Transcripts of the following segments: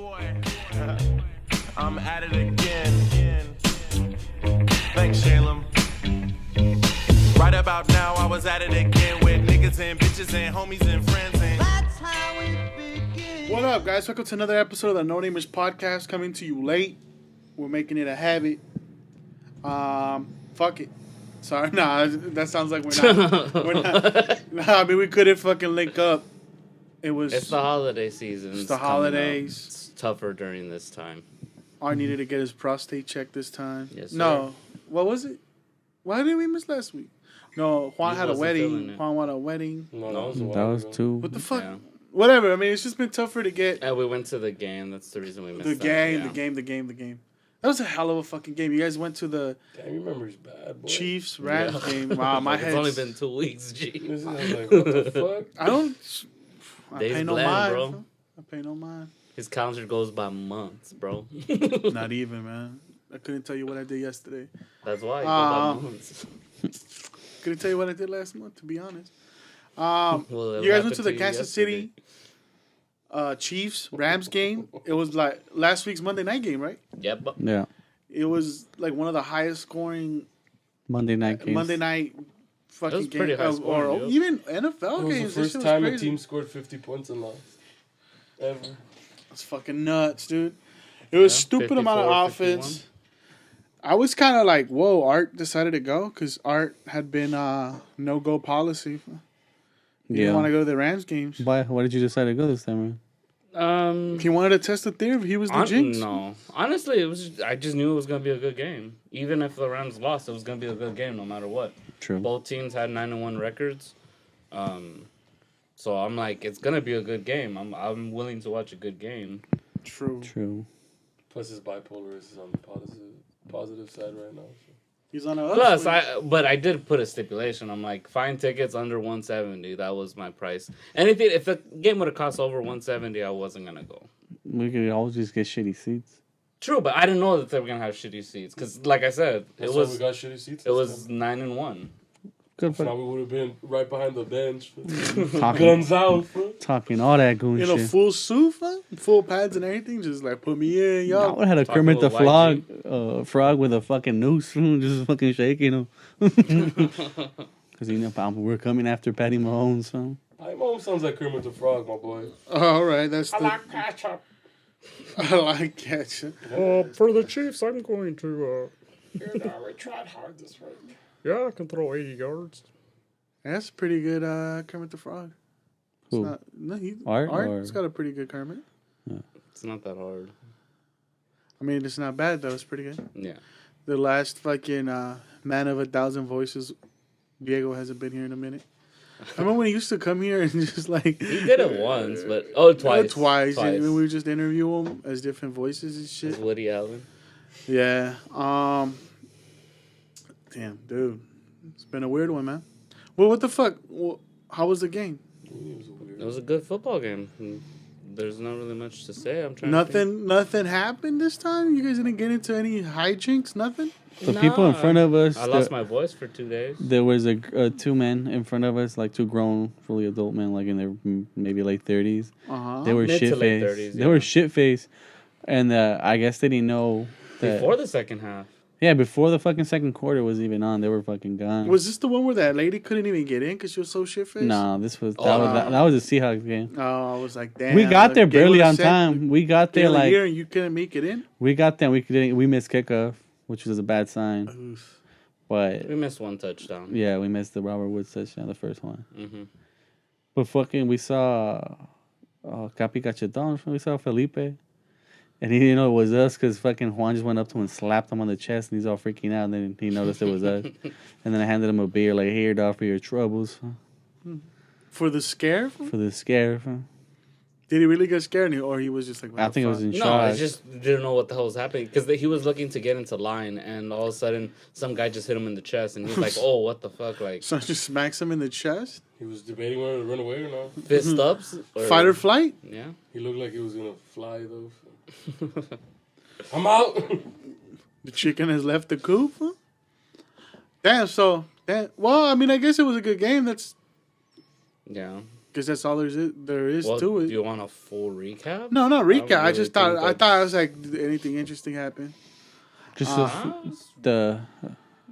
boy. I'm at it again. Thanks, Shalem. Right about now, I was at it again with niggas and bitches and homies and friends. And that's how we begin. What up, guys? Welcome to another episode of the No-Namers-Podcast, coming to you late. We're making it a habit. Fuck it. Sorry, nah, that sounds like we're not. Nah, I mean, we couldn't fucking link up. It's the holiday season. It's the holidays. It's tougher during this time. Art needed to get his prostate checked this time. Yes, sir. No. What was it? Why did we miss last week? No, Juan had a wedding. Juan wanted a wedding. No, that was two. What the fuck? Yeah. Whatever. I mean, it's just been tougher to get. And we went to the game. That's the reason we missed The game. That was a hell of a fucking game. You guys went to the Damn, your memory's bad, boy. Chiefs Rams game. Wow, my head. It's only been 2 weeks, G. I was like, what the fuck? I Days pay no blend, mind, bro. I pay no mind. His calendar goes by months, bro. Not even, man. I couldn't tell you what I did yesterday. That's why it goes by months. Couldn't tell you what I did last month, to be honest. Well, You guys went to the Kansas City Chiefs Rams game. It was like last week's Monday night game, right? Yep. Yeah. It was like one of the highest scoring Monday night games. Fucking was pretty game high scoring, or dude. even NFL It was games. the This first shit was time a crazy. team scored 50 points and lost. Ever. It's fucking nuts, dude. It was stupid amount of 54, offense. 51. I was kind of like, whoa, Art decided to go because Art had been no-go policy. He didn't want to go to the Rams games. Why did you decide to go this time, man? He wanted to test the theory. He was the jinx. No. Honestly, I just knew it was going to be a good game. Even if the Rams lost, it was going to be a good game no matter what. True. Both teams had 9-1 records. So I'm like, it's going to be a good game. I'm willing to watch a good game. True. Plus his bipolar is on the positive side right now. So. He's on a Plus, I did put a stipulation. I'm like, find tickets under 170. That was my price. Anything, if the game would have cost over 170, I wasn't going to go. We could always just get shitty seats. True, but I didn't know that they were going to have shitty seats. Because, like I said, We got shitty seats. It was 9-1. Good for now we would have been right behind the bench. talking, Guns out. talking all that goon in shit. a full suit, full pads and everything. Just like put me in, I y'all. would have had a Talking Kermit the with frog with a fucking noose, just fucking shaking him. Because we're coming after Patty Mahomes. So. Patty Mahomes sounds like Kermit the Frog, my boy. All right, that's I like ketchup. I like ketchup. For the Chiefs, I'm going to, We tried hard this week. I can throw 80 yards. That's pretty good, Kermit the Frog. Who? Art. Art? It's got a pretty good Kermit. It's not that hard. I mean, it's not bad though. It's pretty good. Yeah. The last fucking man of 1,000 voices, Diego hasn't been here in a minute. I remember when he used to come here and just like He did it once, but... Twice. And we would just interview him as different voices and shit. As Woody Allen. Yeah. Damn, dude. It's been a weird one, man. Well, what the fuck? Well, how was the game? It was a good football game. There's not really much to say. I'm trying Nothing happened this time? You guys didn't get into any hijinks? Nothing? The people in front of us. I lost my voice for 2 days. There was two men in front of us, like two grown, fully adult men, like in their maybe late 30s. Uh-huh. They were Mid to shit late faced. 30s, They were shit faced, and I guess they didn't know that. Before the second half. Yeah, before the fucking second quarter was even on, they were fucking gone. Was this the one where that lady couldn't even get in because she was so shit-faced? Nah, that was a Seahawks game. Oh, I was like, damn. We got there the game barely was on set. time. We got there like here and you couldn't make it in? we got there. We missed kickoff, which was a bad sign. Oof. But We missed one touchdown. yeah, we missed the Robert Woods touchdown, the first one. Mm-hmm. But fucking, we saw Capi Cachetón. We saw Felipe. And he didn't know it was us because fucking Juan just went up to him and slapped him on the chest, and he's all freaking out. And then he noticed it was us. And then I handed him a beer, like, here, dog, for your troubles. For the scare? For the scare. Did he really get scared, or he was just like? I think it was in No, shock. I just didn't know what the hell was happening because he was looking to get into line, and all of a sudden, some guy just hit him in the chest, and he's like, "Oh, what the fuck!" Like, So just smacks him in the chest. He was debating whether to run away or not. fist ups, Fight or flight. Yeah. He looked like he was gonna fly though. I'm out. The chicken has left the coop. Huh? Damn. So, well, I mean, I guess it was a good game. That's Yeah. Because that's all there is Well, to it. do you want a full recap? No, not recap. I really just thought think I was like, did anything interesting happen? Just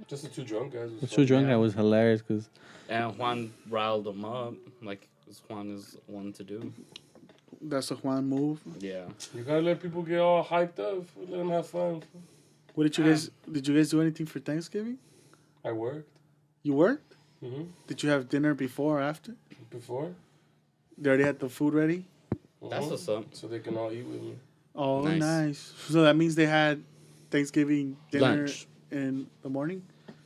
Just the two drunk guys. the two drunk guy was hilarious because And Juan riled him up, like Juan is one to do. That's a Juan move. Yeah. You gotta let people get all hyped up. Let them have fun. What did you guys? Did you guys do anything for Thanksgiving? I worked. You worked? Mm-hmm. Did you have dinner before or after? Before. They already had the food ready. That's what's up. So they can all eat with me. Oh, Nice. nice. So that means they had Thanksgiving dinner Lunch. in the morning.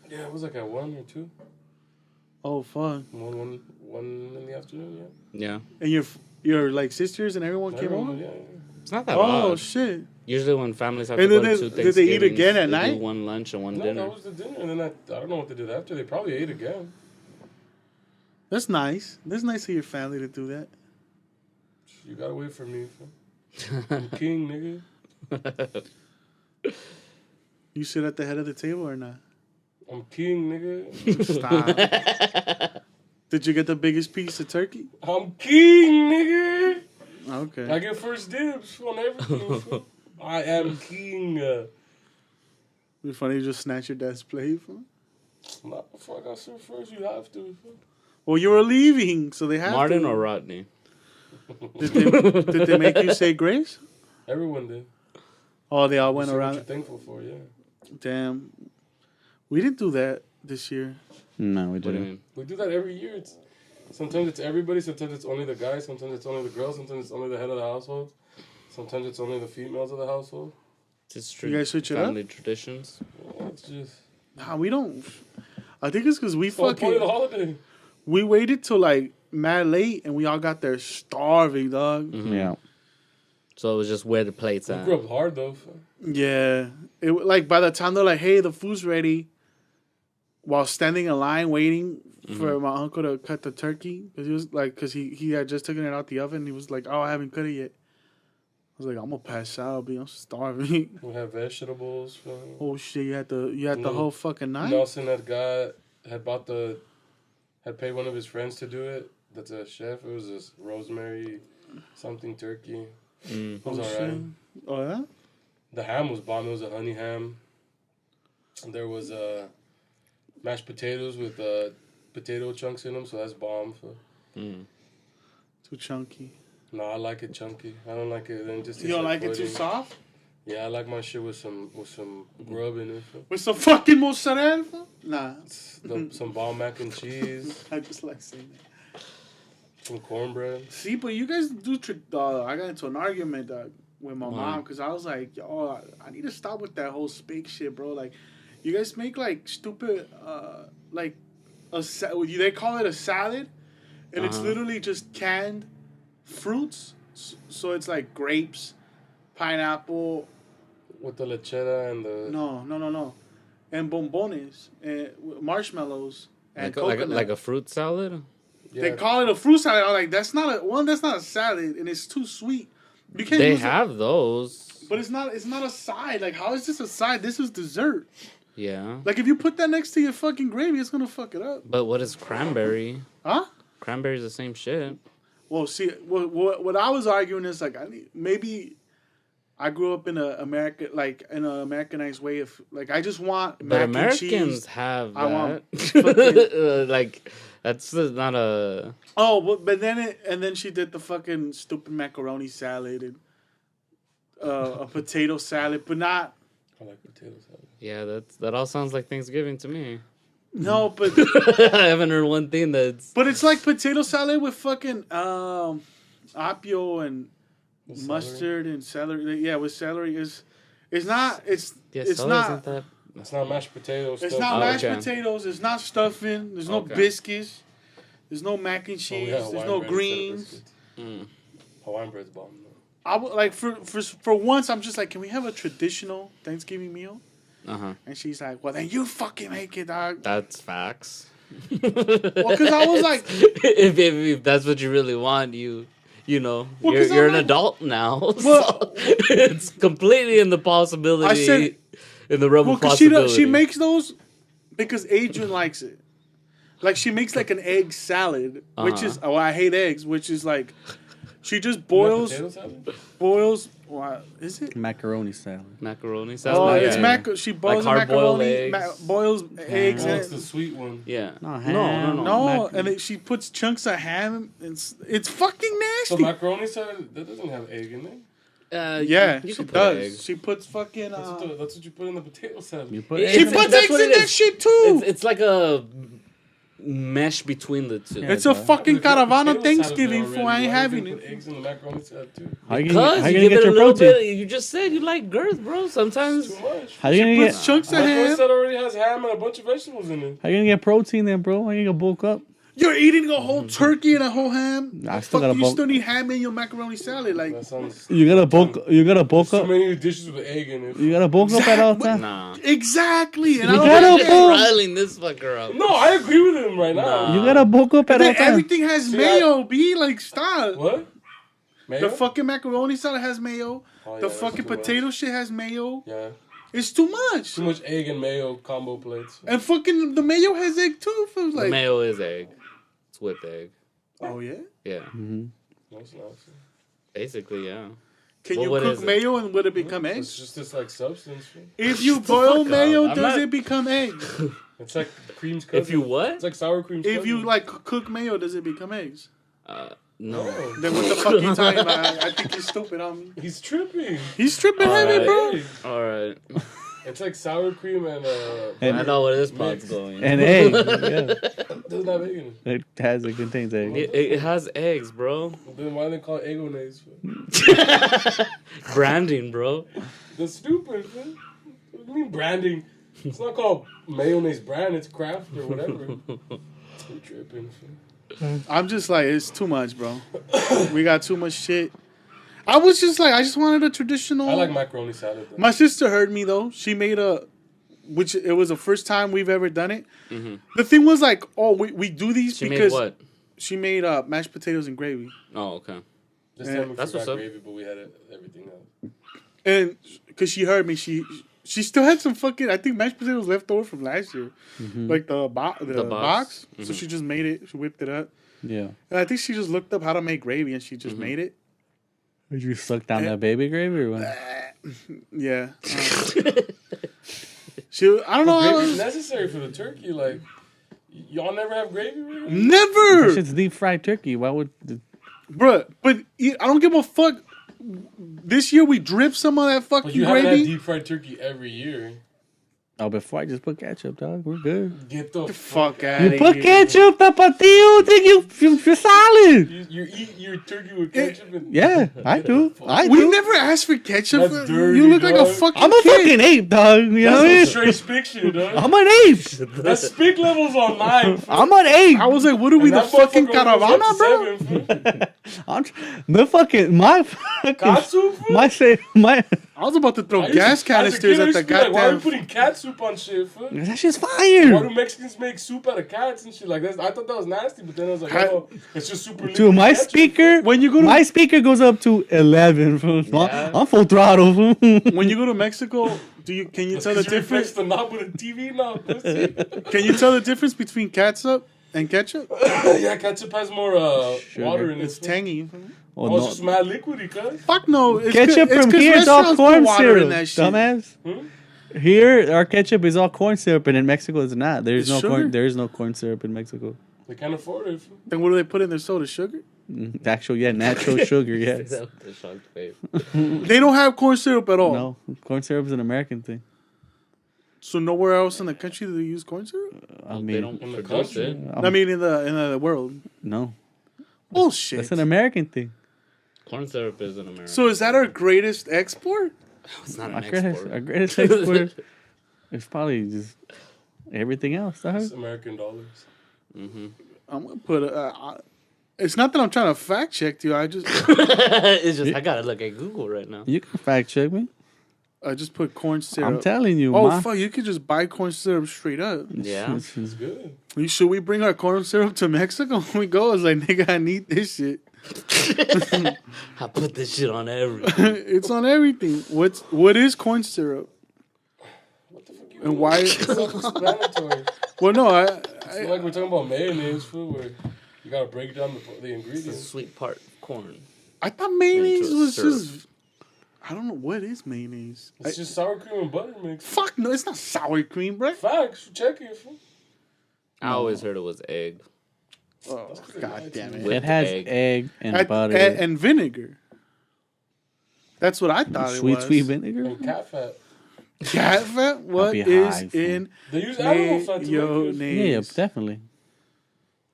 Yeah, it was like at 1 or 2. Oh, fun! One in the afternoon. Yeah. Yeah. And your like sisters and everyone came Everyone, over. yeah. It's not that Oh bad. shit! Usually when families have And to go then to two did they eat Thanksgivings, again at they night? do one lunch and one No, dinner. that was the dinner, and then I don't know what they did after. They probably ate again. That's nice. That's nice of your family to do that. You gotta wait for me. I'm king, nigga. You sit at the head of the table or not? I'm king, nigga. Stop. Did you get the biggest piece of turkey? I'm king, nigga. I Okay. get first dibs on everything. fool. I am king. It'd be funny you just snatch your dad's plate. Fool. Not before I got served first. You have to. fool. Well, you were leaving, so they have Martin to. or Rodney? Did they make you say grace? Everyone did. Oh, they all went Say what around. you're thankful for, yeah. Damn. We didn't do that this year. no, we What do you didn't. mean? We do that every year. Sometimes it's everybody. Sometimes it's only the guys. Sometimes it's only the girls. Sometimes it's only the head of the household. Sometimes it's only the females of the household. It's You guys switch it up? family traditions. Yeah, it's just Nah, we don't. I think it's because we the whole point of the fucking holiday. we waited till like mad late and we all got there starving, dog. Mhm. Yeah. So it was just where the plates We at. grew up hard though. Yeah, it like by the time they're like, "Hey, the food's ready," while standing in line waiting for my uncle to cut the turkey, because he was like, because he had just taken it out the oven. He was like, "Oh, I haven't cut it yet." I was like, "I'm gonna pass out, B. I'm starving." We have vegetables. Oh shit! You had the whole fucking night. Nelson had paid one of his friends to do it. That's a chef. It was this rosemary something turkey. It was Oh, alright. shit. Oh yeah. The ham was bomb. It was a honey ham. There was mashed potatoes with potato chunks in them, so that's bomb. Too chunky. No, I like it chunky. I don't like it. Then just You don't like it pudding. too soft? Yeah, I like my shit with some grub in it. With some fucking mozzarella? Nah. Some bomb mac and cheese, I just like saying that. some cornbread. See, but you guys do. I got into an argument with my mom because I was like, "Yo, I need to stop with that whole speak shit, bro. Like, you guys make like stupid, like they call it a salad, and it's literally just canned fruits. So it's like grapes, pineapple. With the lechera and the... No, and bombones and marshmallows and coconut. Like a fruit salad? Yeah, They call it a fruit salad. I'm like, that's not a salad, and it's too sweet. You can't They use have those. but it's not a side. Like, how is this a side? This is dessert. Yeah. Like, if you put that next to your fucking gravy, it's gonna fuck it up. But what is cranberry? Huh? Cranberry's the same shit. Well, see, what I was arguing is like, I grew up in an Americanized way of like, I just want But mac and Americans cheese. have I want that. Like, that's not a... Oh, but then she did the fucking stupid macaroni salad and a potato salad, but not. I like potato salad. Yeah, that all sounds like Thanksgiving to me. No, but I haven't heard one thing that's... but it's like potato salad with fucking apio and With celery? mustard and celery. Yeah, with celery it's not. It's celery not. isn't that... It's not mashed potatoes. It's not mashed okay. potatoes. It's not stuffing. There's no Okay. biscuits. There's no mac and cheese. There's no greens. Hawaiian bread's bomb. Though. I would like for once. I'm just like, can we have a traditional Thanksgiving meal? Uh-huh. And she's like, well, then you fucking make it, dog. That's facts. Well, because I was like, if that's what you really want, you know, Well, 'cause you're I'm an like- adult now. Well- So it's completely in the possibility, I said- in the realm well, of because possibility. she makes those because Adrian likes it. Like she makes like an egg salad, which is I hate eggs, which is like she just boils. Potato salad? Boils. What is it? Macaroni salad. Macaroni salad. Oh, yeah. it's She boils Like the macaroni, hard-boiled boils eggs. Oh, And it's the sweet one. Yeah. No, No, ham. no, no. no, and then she puts chunks of ham. It's fucking So nasty. macaroni salad, that doesn't have egg in it. Yeah, you she can put does. eggs. She puts fucking. That's what you put in the potato salad. You put She She eggs puts That's eggs what in it that is. shit too. It's like a mesh between the two. Yeah. It's a fucking Potato caravana salad Thanksgiving already. for I ain't Why having do they put it. eggs in the macaroni salad too? How you Because gonna you get give it a your little protein? bit. You just said you like girth, bro. Sometimes. Too much. How you gonna Puts get? chunks of Macaroni ham. salad already has ham and a bunch of vegetables in it. How you gonna get protein then, bro? How you gonna bulk up? You're eating a whole turkey and a whole ham. I The still fuck, gotta you bulk. still need ham in your macaroni salad, like. That sounds. You gotta bulk. You gotta bulk Too up. many dishes with egg in it. You gotta bulk up at all times. Nah. Exactly. And You I gotta don't Just bulk. riling this fucker up. No, I agree with him right now. Nah. You gotta bulk up at all Then times. everything has See, mayo, B. Like, stop. What? Mayo? The fucking macaroni salad has mayo. Oh, yeah, The that's fucking too much. potato shit has mayo. Yeah. It's too much. Too much egg and mayo combo plates. And fucking the mayo has egg too. Feels The like. mayo is egg. It's with egg. Oh yeah. Yeah. That's nice. Basically, yeah. Can Well, you what cook is it? mayo and would it become It's eggs? just this like substance. If you boil fuck mayo, up. I'm does not- it become eggs? It's like cream's cousin. If you what? It's like sour cream's If you cousin. like cook mayo, does it become eggs? No. Oh, Then what the fuck you talking about? I think you're stupid on me. he's tripping. He's tripping heavy, bro. Egg. All right. It's like sour cream and I know where this pod's going. And egg. Yeah. doesn't have egg in it. It contains egg. It has eggs, bro. Then why they call it eggonaise? Branding, bro. That's stupid. Man. What do you mean branding? It's not called mayonnaise brand. It's craft or whatever. You're tripping. I'm just like, it's too much, bro. We got too much shit. I was just like, I just wanted a traditional. I like macaroni salad. Though. My sister heard me though. She made which it was the first time we've ever done it. The thing was like, oh, we do these She because made what? she made mashed potatoes and gravy, Oh, okay. This time we That's what's forgot up. gravy, but we had everything else. and because she heard me, she still had some fucking, I think, mashed potatoes left over from last year, like the box. So she just made it. She whipped it up, Yeah. and I think she just looked up how to make gravy, and she just made it. Did you suck down that baby gravy or what? Yeah. I don't know. Gravy's necessary for the turkey. Like, y'all never have gravy? Really? Never, That shit's deep fried turkey. Why would? bruh. But I don't give a fuck. This year we dripped some of that But fucking you haven't had gravy. deep fried turkey every year. Oh, before I just put ketchup, dog. We're good. Get the Fuck out You of put here. ketchup, tapatio. Think you're solid. You eat your turkey with ketchup and Yeah, I do. I We do. never asked for ketchup. That's dirty, You look like a dog. fucking I'm a kid. fucking ape, dog. You know what I mean? that's some straight spick shit, dog. I'm an ape. That spick level's on 9. I'm an ape. I was like, what are we, And the that fucking motherfucker goes up caravana, to bro? 7, I'm the fucking my fucking Katsu, fool? my I was about to throw I used to- gas as a canisters kid, I at used the to be like, why are we goddamn. putting cat soup on shit, fool? that shit's Why fire. do Mexicans make soup out of cats and shit like that? I thought that was nasty, but then I was like, Hi- oh, it's just super. Dude, my liquid ketchup, speaker When you go to my speaker goes up to 11. Fool. I'm full throttle. Fool. when you go to Mexico, can you fool. tell the 'Cause you replace difference? the knob with a TV knob. pussy. Can you tell the difference between catsup and ketchup? Yeah, ketchup has more water in it. It's tangy. Oh, Oh, it's no. just mad liquidy, cuz. Fuck no. It's Ketchup it's from 'cause here is all restaurants put corn water syrup, in that shit. dumbass. Here, our ketchup is all corn syrup, and in Mexico, it's not. There's It's no sugar? corn. There is no corn syrup in Mexico. They can't afford it. fool. Then what do they put in their soda? Sugar? Actual, natural sugar. Yes. The shocked face. They don't have corn syrup at all. No, corn syrup is an American thing. So nowhere else in the country do they use corn syrup? I They mean, don't in the produce country. it. I mean, in the world. no, Bullshit. that's an American thing. Corn syrup is an American. So is that our greatest export? it's not Our an greatest, export. our greatest export is probably just everything else. Dog. It's American dollars. I'm gonna put. It's not that I'm trying to fact check you. I just It's just I gotta look at Google right now. You can fact check me. put corn syrup. I'm telling you, Oh ma. fuck! You could just buy corn syrup straight up. Yeah. It's good. Should we bring our corn syrup to Mexico when we go? It's like, nigga, I need this shit. I put this shit on everything. It's on everything. What is corn syrup? What the fuck you And why? It's self-explanatory. Well, no, It's not like we're talking about mayonnaise, food, where you gotta break down the It's the ingredients. sweet part of corn. I thought mayonnaise Into was syrup. just. I don't know what is mayonnaise. It's just sour cream and butter mix. Fuck no, it's not sour cream, bro. Facts. Check it. Fool. I always heard it was egg. Oh, god damn it. With It has egg. egg and And- butter. and vinegar. That's what I thought it was. Sweet vinegar. And cat fat. Cat fat? What be is high, fool. in They use animal fat to make it. mayonnaise? Yeah, definitely.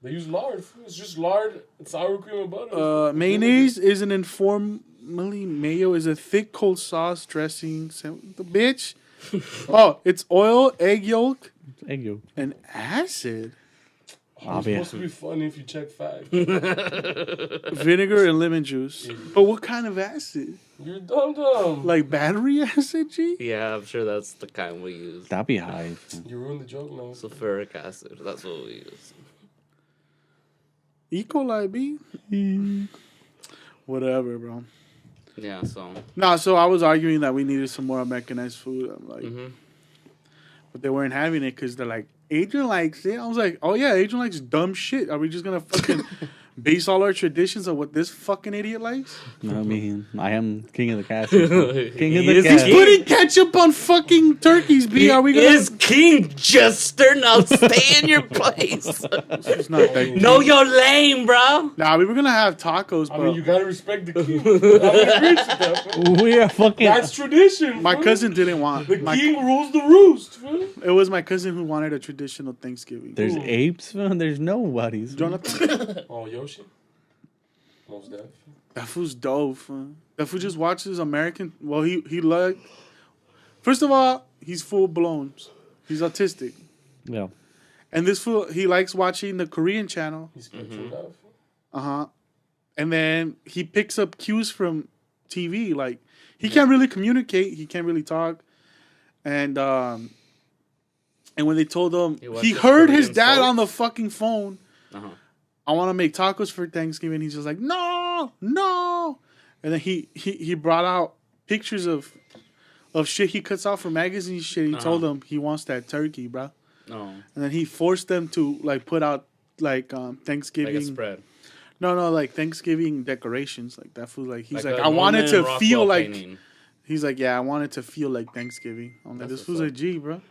They use lard. Fool. It's just lard, sour cream, and butter. Mayonnaise is an informally mayo is a thick cold sauce dressing. The bitch. Oh, it's oil, egg yolk, Egg yolk. and acid, Oh, it's supposed to be funny if you check facts. vinegar, and lemon juice. But what kind of acid? You're dumb. Like battery acid, G? Yeah, I'm sure that's the kind we use. That'd be high. You ruined the joke now. Sulfuric acid. That's what we use. E. coli, B? Whatever, bro. Yeah, so. No, so I was arguing that we needed some more Americanized food. I'm like, Mm-hmm. but they weren't having it because they're like, Adrian likes it. I was like, oh yeah, Adrian likes dumb shit. Are we just gonna fucking base all our traditions on what this fucking idiot likes? No, I mean, I am king of the castle. King of He the is castle. king. Putting ketchup on fucking turkeys, B. Are we gonna? Is King Jester. Now stay in your place. It's not that. Know your lane, bro. Nah, we were gonna have tacos, I but mean, you gotta respect the king. I would agree with that. Fool. We are fucking. That's tradition. my fool. cousin didn't want. The king rules the roost. Fool. It was my cousin who wanted a traditional Thanksgiving. There's apes, man. There's nobodies. Jonathan, Oh, Yoshi. Most deaf. that fool's dope. Fun. That fool just watches American. Well, he like. First of all, he's full blown. He's autistic. Yeah. And this fool, he likes watching the Korean channel. He's spectrum now. Fool. Uh-huh. And then he picks up cues from TV. Like, he can't really communicate. He can't really talk. And when they told him, He he watches heard his Korean dad soaps? on the fucking phone. Uh-huh. I want to make tacos for Thanksgiving. He's just like, no. And then he brought out pictures of shit he cuts out from magazine shit. He told them he wants that turkey, bro. No. And then he forced them to like put out like Thanksgiving. Like a spread. No, like Thanksgiving decorations. Like that food. Like he's like, a I wanted Norman to feel Rockwell like. painting. He's like, yeah, I wanted to feel like Thanksgiving. I'm like, That's this what's food's a up. G, bro.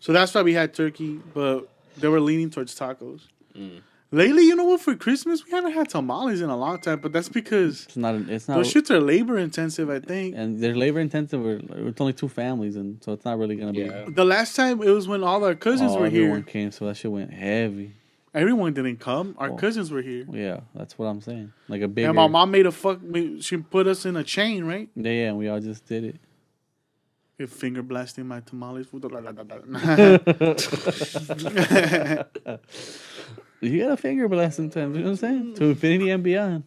So that's why we had turkey, but they were leaning towards tacos. Mm. Lately, you know what? For Christmas, we haven't had tamales in a long time, but that's because It's not. It's not. those shits are labor intensive. I think. And they're labor intensive. It's only 2 families, and so it's not really gonna be. Yeah. The last time it was when all our cousins Oh, were everyone here. came, so that shit went heavy. Everyone didn't come. Our Oh. cousins were here. Yeah, that's what I'm saying. Like a big. And my mom made she put us in a chain, right? Yeah, and we all just did it. If finger blasting my tamales food. You gotta finger blast sometimes. You know what I'm saying? To infinity and beyond.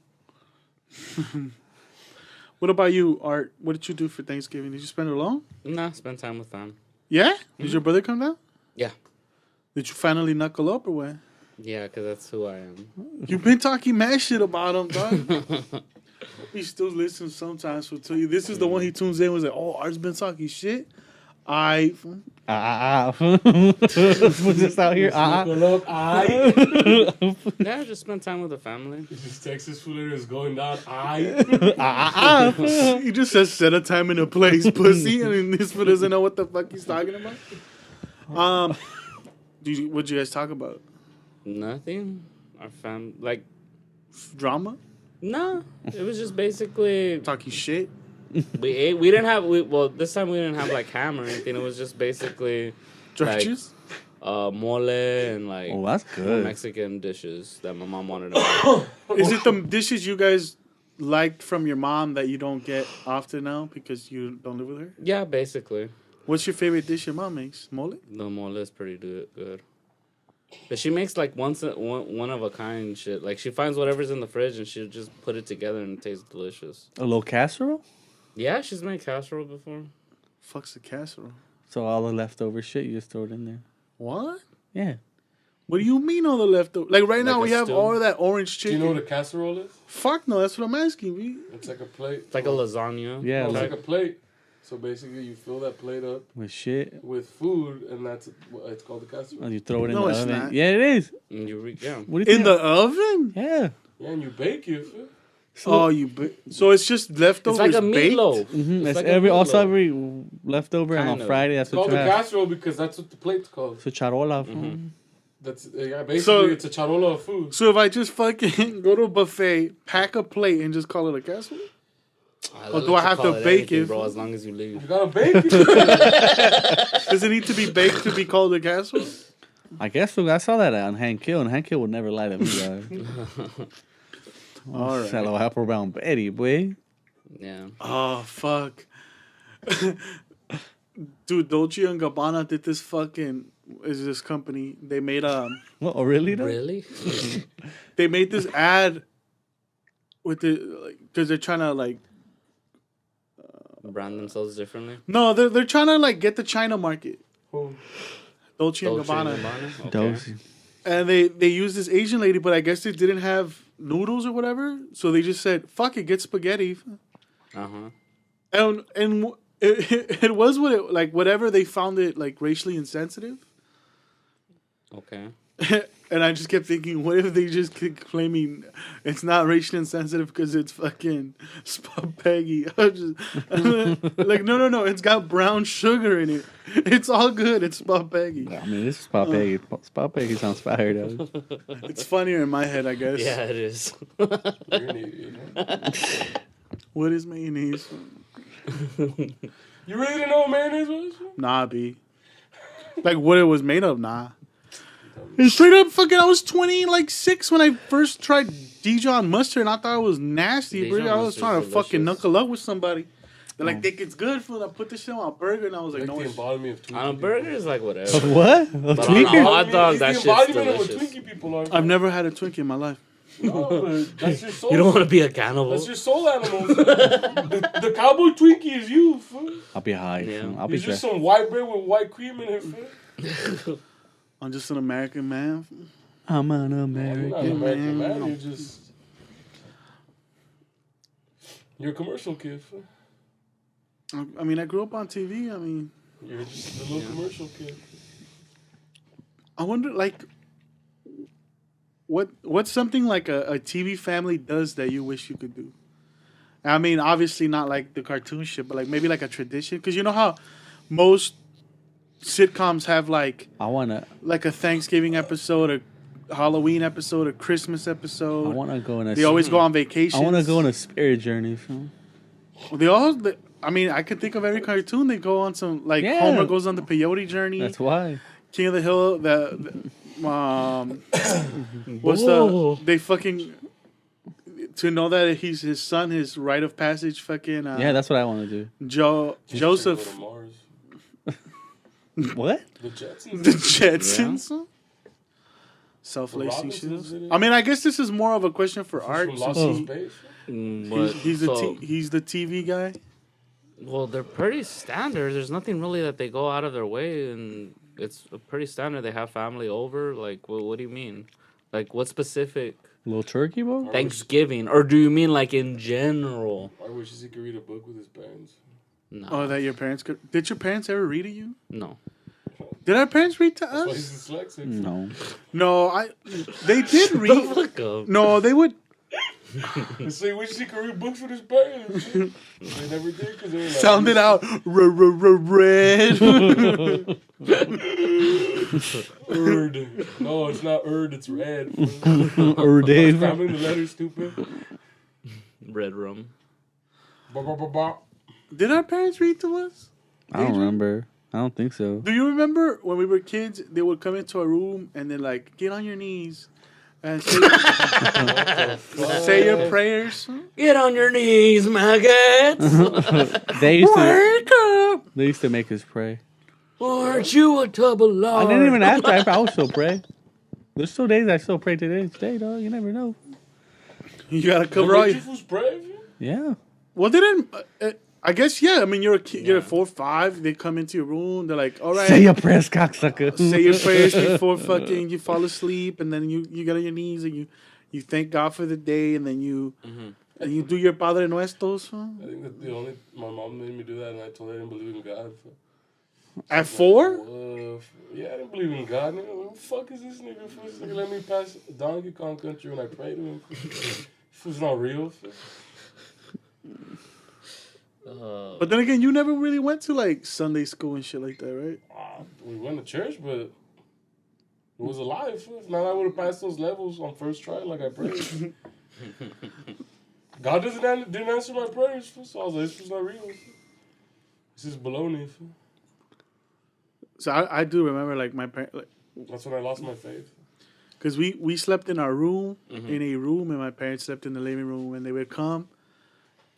What about you, Art? What did you do for Thanksgiving? Did you spend it alone? Nah, spend time with them. Yeah? Did your brother come down? Yeah. Did you finally knuckle up or what? Yeah, because that's who I am. You've been talking mad shit about him, dog. He still listens sometimes. Will tell you this is the one he tunes in and was like, oh, Art's been talking shit. Was just out here. Look, Yeah, just spend time with the family. This Texas food later is going down. He just says set a time and a place, pussy, and this fool doesn't know what the fuck he's talking about. What'd you guys talk about? Nothing. Our fam, like, Drama? nah. It was just basically Talking shit? we ate. We didn't have. Well, this time we didn't have like ham or anything. It was just basically Churches? mole and like Oh, that's good. Mexican dishes that my mom wanted to make. Is it the dishes you guys liked from your mom that you don't get often now because you don't live with her? Yeah, basically. What's your favorite dish your mom makes? Mole? The mole is pretty good. But she makes like one of a kind shit. Like she finds whatever's in the fridge and she'll just put it together and it tastes delicious. A little casserole? Yeah, she's made casserole before. Fuck's a casserole. So all the leftover shit, you just throw it in there. What? Yeah. What do you mean all the leftover? Like right now Like we a have stew? all of that orange Do you chicken. know what a casserole is? Fuck no, that's what I'm asking. It's like a plate. It's like a lasagna. Yeah, It's like like a plate. So basically, you fill that plate up with shit. with food, and that's what it's called a casserole. And you throw it in No, the it's oven. not. Yeah, it is. And you What do you In think? the oven? Yeah. Yeah, and you bake it. Oh, so it's just leftovers It's like a baked? meatloaf. Mm-hmm. It's It's like a also meatloaf. every leftover and on Kind of. Friday. That's It's what called you a have. casserole because that's what the plate's called. So charola. That's basically So- it's a charola of food. So if I just fucking go to a buffet, pack a plate, and just call it a casserole? Or do I have to bake it? bro? As long as you leave. You gotta bake it. Does it need to be baked to be called a casserole? I guess so. I saw that on Hank Hill, and Hank Hill would never lie to me, guys. All right. Hello, apple brown Betty, boy. Yeah. Oh, fuck. Dude, Dolce & Gabbana did this this company. They made Oh, really? Though? Really? they made this ad with because they're trying to Brand themselves differently. no, they're trying to get the China market. Who? Dolce & Dolce Gabbana. and Gabbana? Okay. Dosey. And they used this Asian lady, but I guess they didn't have noodles or whatever, so they just said, "Fuck it, get spaghetti." Uh-huh. And it was whatever they found it racially insensitive. Okay. And I just kept thinking, what if they just keep claiming it's not racially insensitive because it's fucking spaghetti? No, it's got brown sugar in it. It's all good. It's spaghetti. I mean, this is Spot Peggy. Spot Peggy sounds fire, though. It's funnier in my head, I guess. Yeah, it is. You're an idiot. What is mayonnaise? You really didn't know what mayonnaise was? Nah, B. What it was made of, nah. And straight up, I was 26 when I first tried Dijon mustard, and I thought it was nasty, bro. Dijon I was mustard's trying to fucking delicious. knuckle up with somebody. They're think it's good food. I put this shit on a burger, and I was like, Like no, the it's... embodiment of Twinkie. On a burger is like whatever. What? A But on a tweaker? hot dog, He's that the shit's embodiment of what delicious. Twinkie people are. I've never had a Twinkie in my life. No, but that's your soul. You don't want to be a cannibal. That's your soul animal. the cowboy Twinkie is you, fool. I'll be high. Yeah. I'll be It's just dressed. some white bread with white cream in it, fool. I'm just an American man. I'm an You're not American. an American man. You're just... You're a commercial kid, fool. I mean, I grew up on TV. I mean, You're just a little commercial kid. I wonder, what's something a TV family does that you wish you could do? I mean, obviously not the cartoon shit, but maybe a tradition. Because you know how most sitcoms have I wanna. a Thanksgiving episode, a Halloween episode, a Christmas I episode. wanna go on a. They always go on vacation. I wanna go on a spirit journey. Fool. I mean, I could think of every cartoon. They go on some Yeah. Homer goes on the peyote journey. That's why. King of the Hill. What's they fucking to know that he's his son, his rite of passage. Fucking Yeah, that's what I want to Go Joseph, to Mars. do. What? The Jetsons. the Jetsons. Self-lacing Robinsons shoes. did it. I mean, I guess this is more of a question for From Art. Lost Since in Space. he's the TV guy. Well, they're pretty standard. There's nothing really that they go out of their way, and it's pretty standard. They have family over. What do you mean? What specific Little turkey, bro? Thanksgiving, or do you mean in general? I wish he could read a book with his parents. No, Oh, that your parents could. Did your parents ever read to you? no. Did our parents read to That's why us? he's dyslexic. No. No, they did read. Fuck up. No, they would. So he wishes he could read books with his parents. They never did because they were like... Sound it out. Red. Erd. No, it's not Erd, it's red. Or Dave. Scrambling the letters, stupid. Red rum. Ba, ba, ba, ba. Did our parents read to us? I don't remember. I don't think so. Do you remember when we were kids? They would come into a room and they're like, "Get on your knees and say your prayers." Get on your knees, maggots. They used to. Wake up. They used to make us pray. Aren't you a tub of lard? I didn't even ask that if I would still pray. There's still days I still pray today, dog. You never know. You gotta They cover all made your. you fools brave? Yeah. Well, they didn't. I guess yeah. I mean, you're a kid. You're 4 or 5. They come into your room. They're like, "All right, Say your prayers, cocksucker. say your prayers before fucking you fall asleep," and then you get on your knees and you thank God for the day, and then you And you do your Padre Nuestros, huh? I think that my mom made me do that, and I told her I didn't believe in God. At 4? Yeah, I didn't believe in God. Nigga, what the fuck is this nigga? This nigga let me pass Donkey Kong Country when I pray to him. This was not real. But then again, you never really went to like Sunday school and shit like that, right? We went to church, but it was alive. If not, I would have passed those levels on first try like I prayed. God didn't answer my prayers, so I was like, this was not real. This is baloney. So I do remember like my parents, like, That's when I lost my faith. because we slept in our room, in a room, and my parents slept in the living room. When they would come,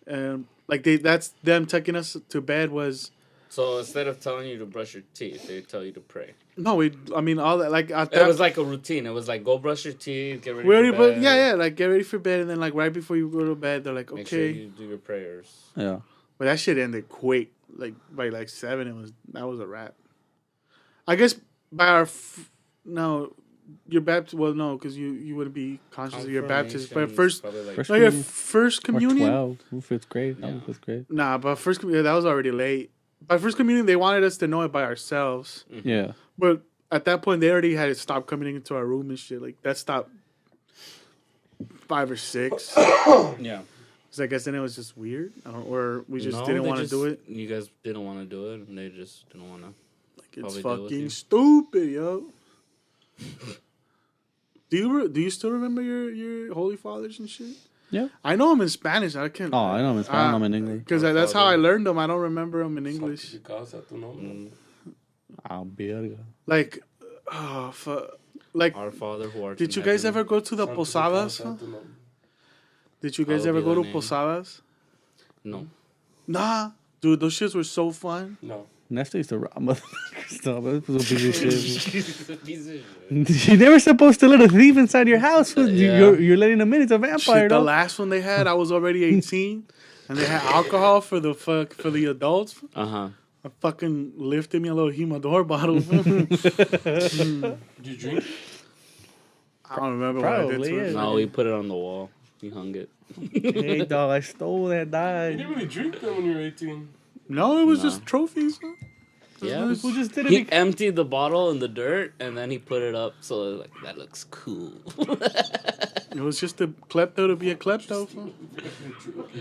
and like that's them taking us to bed was. So instead of telling you to brush your teeth, they tell you to pray. No, all that like at It that, was like a routine. It was like go brush your teeth, get ready we already, for bed. yeah, like get ready for bed, and then like right before you go to bed, they're like, Make okay. sure you do your prayers. Yeah. But that shit ended quick. Like by like 7, that was a wrap. I guess by our your baptism. Well, no, because you wouldn't be conscious of your baptism. But Confirmation's probably like- your first communion. Or 12, 5th grade. Yeah. 5th grade. Nah, but first communion that was already late. By first communion, they wanted us to know it by ourselves. Yeah. But at that point, they already had stopped coming into our room and shit. Like that stopped 5 or 6. Yeah. So I guess then it was just weird. Or we just No, didn't they want to just- do it. You guys didn't want to do it, and they just didn't want to. Like it's probably deal with fucking you. stupid, yo. Do you still remember your holy fathers and shit? Yeah. I know them in Spanish. I can't. Oh, I know them in Spanish. I know them in English. Because that's how I learned them. I don't remember them in English. Verga. Like, like, Our Father who art did in you guys heaven. ever go to the Posadas? Huh? Did you guys Hallowed ever be go to thy name. Posadas? No. Nah, dude, those shits were so fun. No. Nesta used to rob motherfuckers. Stop it. It was a piece of shit. Piece of shit. You're never supposed to let a thief inside your house. Yeah. You're letting him in. It's a vampire. Shit, the dog. last one they had, I was already 18, and they had alcohol for the adults. Uh-huh. I fucking lifted me a little Himador bottle. Did you drink? I don't remember what I did Probably, to it. yeah. No, we put it on the wall. We hung it. Hey, dog, I stole that. You Died. didn't really drink them when you were 18. No, it was Nah. just trophies. Huh? Yeah. Who just did it? He emptied the bottle in the dirt, and then he put it up, so like, that looks cool. It was just a klepto to be a klepto.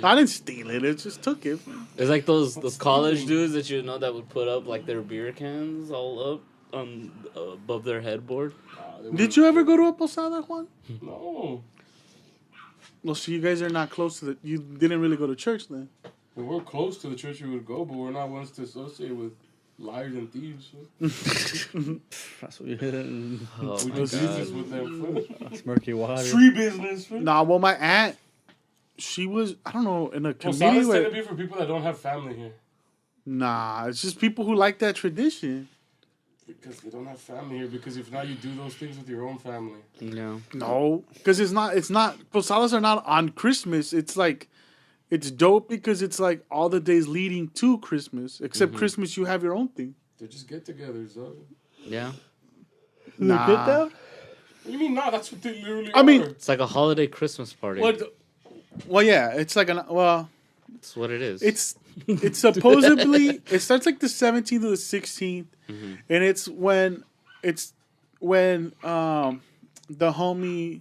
I didn't steal it. It just took it. It's like those college dudes that you know that would put up like their beer cans all up on above their headboard. Did you ever go to a posada, Juan? No. Well, so you guys are not close to the. You didn't really go to church then. We were close to the church we would go, but we're not ones to associate with liars and thieves. That's what you hit it. Oh We my do business god! with them. That's murky water. Street business. Nah, well, my aunt, she was, I don't know, in a community Posadas where. tend to be for people that don't have family here. Nah, it's just people who like that tradition. Because they don't have family here. Because if not, you do those things with your own family. Yeah. No, because it's not. Posadas are not on Christmas. It's like, it's dope because it's like all the days leading to Christmas. Except Christmas, you have your own thing. They're just get-togethers, though. Yeah. Nah. Get that? What do you mean, nah? That's what they literally I mean- are. It's like a holiday Christmas party. What? Well, yeah, it's like That's what it is. it's supposedly it starts like the 17th to the 16th, and it's when the homie